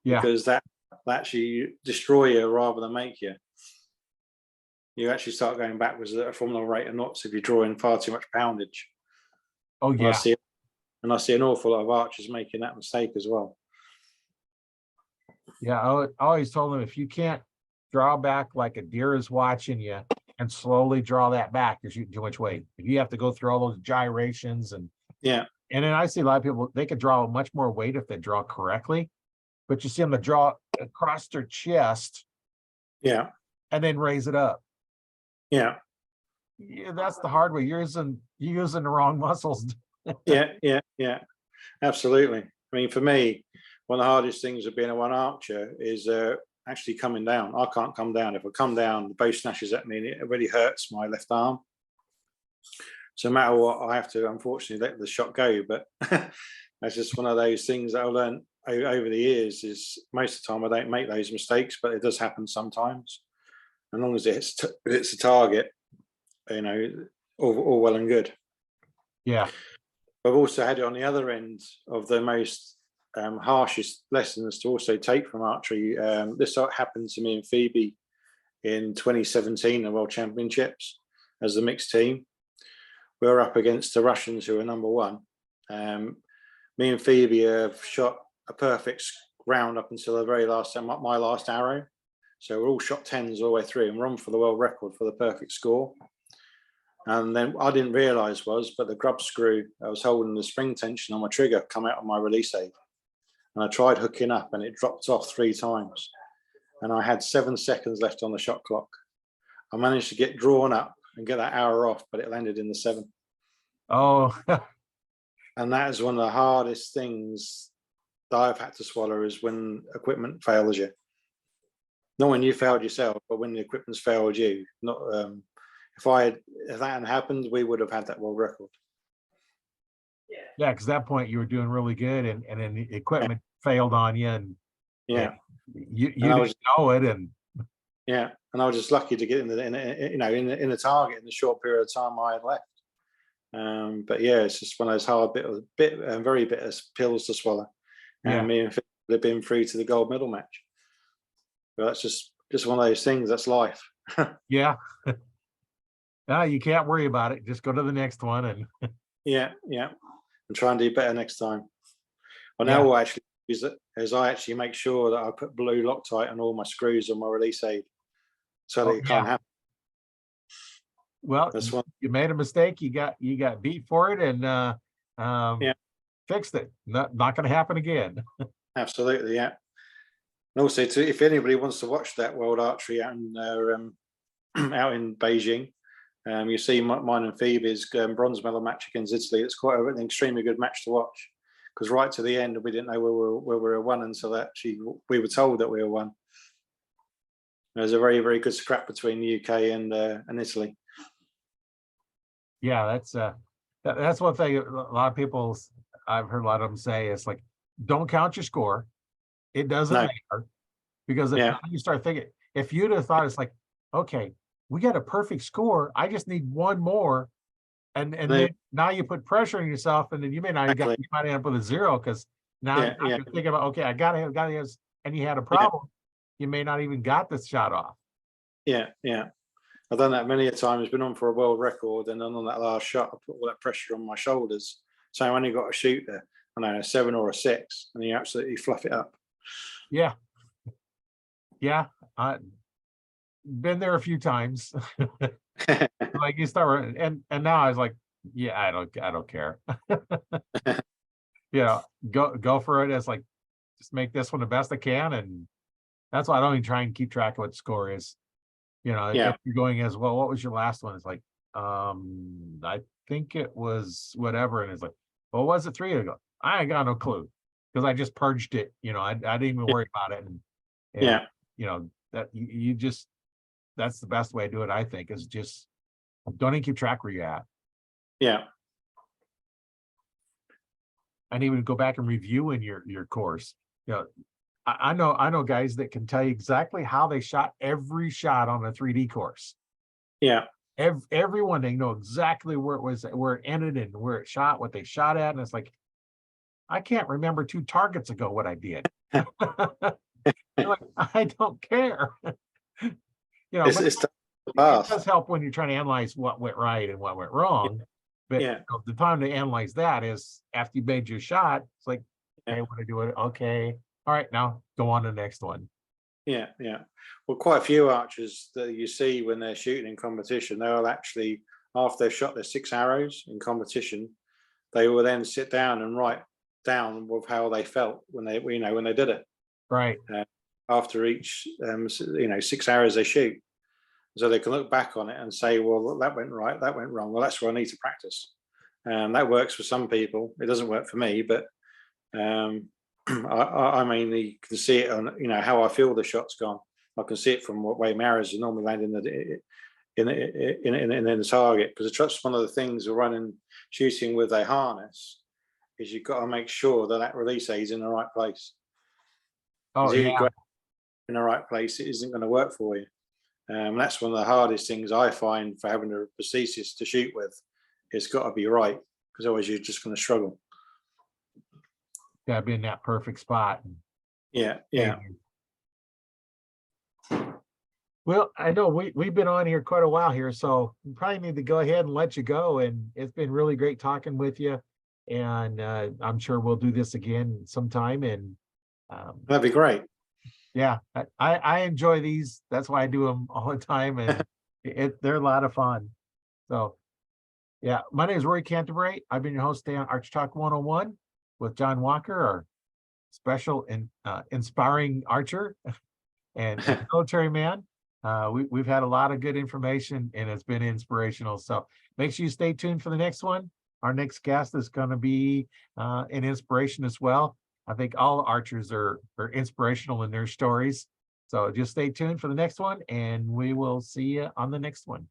Yeah. Because that actually destroy you rather than make you. You actually start going backwards at a formula rate of knots if you're drawing far too much poundage. Oh yeah. And I see an awful lot of archers making that mistake as well. Yeah, I always told them, if you can't draw back like a deer is watching you and slowly draw that back, you're shooting too much weight. If you have to go through all those gyrations and then I see a lot of people, they could draw much more weight if they draw correctly, but you see them to draw across their chest, and then raise it up. Yeah, that's the hard way. You're using the wrong muscles. yeah, absolutely. I mean, for me, one of the hardest things of being a one archer is actually coming down. I can't come down. If I come down, the bow snatches at me and it really hurts my left arm. So no matter what, I have to unfortunately let the shot go. But that's just one of those things that I learned over the years. Is most of the time I don't make those mistakes, but it does happen sometimes. As long as it's a target, all well and good. Yeah. I've also had it on the other end of the most harshest lessons to also take from archery. This happened to me and Phoebe in 2017, the World Championships, as the mixed team. We were up against the Russians, who are number one. Me and Phoebe have shot a perfect round up until the very last time, my last arrow. So we're all shot 10s all the way through, and we're on for the world record for the perfect score. And then I didn't realise but the grub screw I was holding the spring tension on my trigger come out of my release aid. And I tried hooking up and it dropped off 3 times. And I had 7 seconds left on the shot clock. I managed to get drawn up and get that arrow off, but it landed in the 7. Oh. And that is one of the hardest things that I've had to swallow, is when equipment fails you. Not when you failed yourself, but when the equipment's failed you. Not if that hadn't happened, we would have had that world record. Yeah, because at that point you were doing really good, and then the equipment failed on you, and you didn't know it, and I was just lucky to get in the target in the short period of time I had left. But it's just one of those hard very bitter pills to swallow. And me and Phil have been through to the gold medal match. But that's just one of those things. That's life. Yeah. No, you can't worry about it. Just go to the next one, and and try and do better next time. Well, now what I actually use it is I actually make sure that I put blue Loctite on all my screws on my release aid, so that it can't happen. Well, you made a mistake. You got beat for it, and fixed it. Not going to happen again. Absolutely, yeah. And also, if anybody wants to watch that World Archery out in Beijing, you see mine and Phoebe's bronze medal match against Italy. It's quite an extremely good match to watch, because right to the end we didn't know where we were won until actually we were told that we were won. There's a very, very good scrap between the UK and Italy. Yeah, that's one thing. A lot of people, I've heard a lot of them say, it's like, don't count your score. It doesn't matter, because if you start thinking, if you'd have thought, it's like, okay, we got a perfect score, I just need one more, and then now you put pressure on yourself, and then you may not you might end up with a 0, because now you're thinking about, okay, I gotta have, and you had a problem, you may not even got this shot off. And I've done that many a times, been on for a world record, and then on that last shot, I put all that pressure on my shoulders. So I only got to shoot I don't know, a 7 or a 6, and you absolutely fluff it up. Yeah. Yeah. Been there a few times. Like you start, and now I was like, yeah, I don't care. Go for it. It's like, just make this one the best I can, and that's why I don't even try and keep track of what the score is. Yeah. If you're going as well, what was your last one? It's like, I think it was whatever, and it's like, well, was it 3? I go, I ain't got no clue, because I just purged it. I didn't even worry about it, and Yeah. that you just, that's the best way to do it. I think is just don't even keep track where you're at, Yeah. and even go back and review in your course. I know guys that can tell you exactly how they shot every shot on a 3D course. Yeah. Everyone, they know exactly where it was, where it ended, and where it shot, what they shot at, and it's like, I can't remember 2 targets ago what I did. Like, I don't care. It's But the it past. does help when you're trying to analyze what went right and what went wrong. But Yeah. the time to analyze that is after you made your shot. It's like, Yeah. okay, what I do it? Okay, all right, now go on to the next one. Yeah. Yeah. Well, quite a few archers that you see when they're shooting in competition, they'll actually, after they've shot their 6 arrows in competition, they will then sit down and write down with how they felt when they did it. Right. After each 6 arrows they shoot, so they can look back on it and say, well, that went right, that went wrong. Well, that's where I need to practice. That works for some people. It doesn't work for me, but I mainly can see it on how I feel the shot's gone. I can see it from what way my arrows are normally landing in the target, because that's one of the things of shooting with a harness, is you've got to make sure that release aid is in the right place. Oh, If you yeah. go in the right place, it isn't going to work for you. That's one of the hardest things I find for having a prosthesis to shoot with. It's got to be right, because otherwise you're just going to struggle. Gotta be in that perfect spot. Yeah. Yeah. Well, I know we've been on here quite a while here, so we probably need to go ahead and let you go. And it's been really great talking with you. And I'm sure we'll do this again sometime. And That'd be great. yeah, I enjoy these. That's why I do them all the time, and they're a lot of fun. So yeah, my name is Roy Canterbury. I've been your host today on Arch Talk 101 with John Walker, our special and inspiring archer and military man. We've had a lot of good information, and it's been inspirational. So make sure you stay tuned for the next one. Our next guest is going to be an inspiration as well. I think all archers are inspirational in their stories. So just stay tuned for the next one, and we will see you on the next one.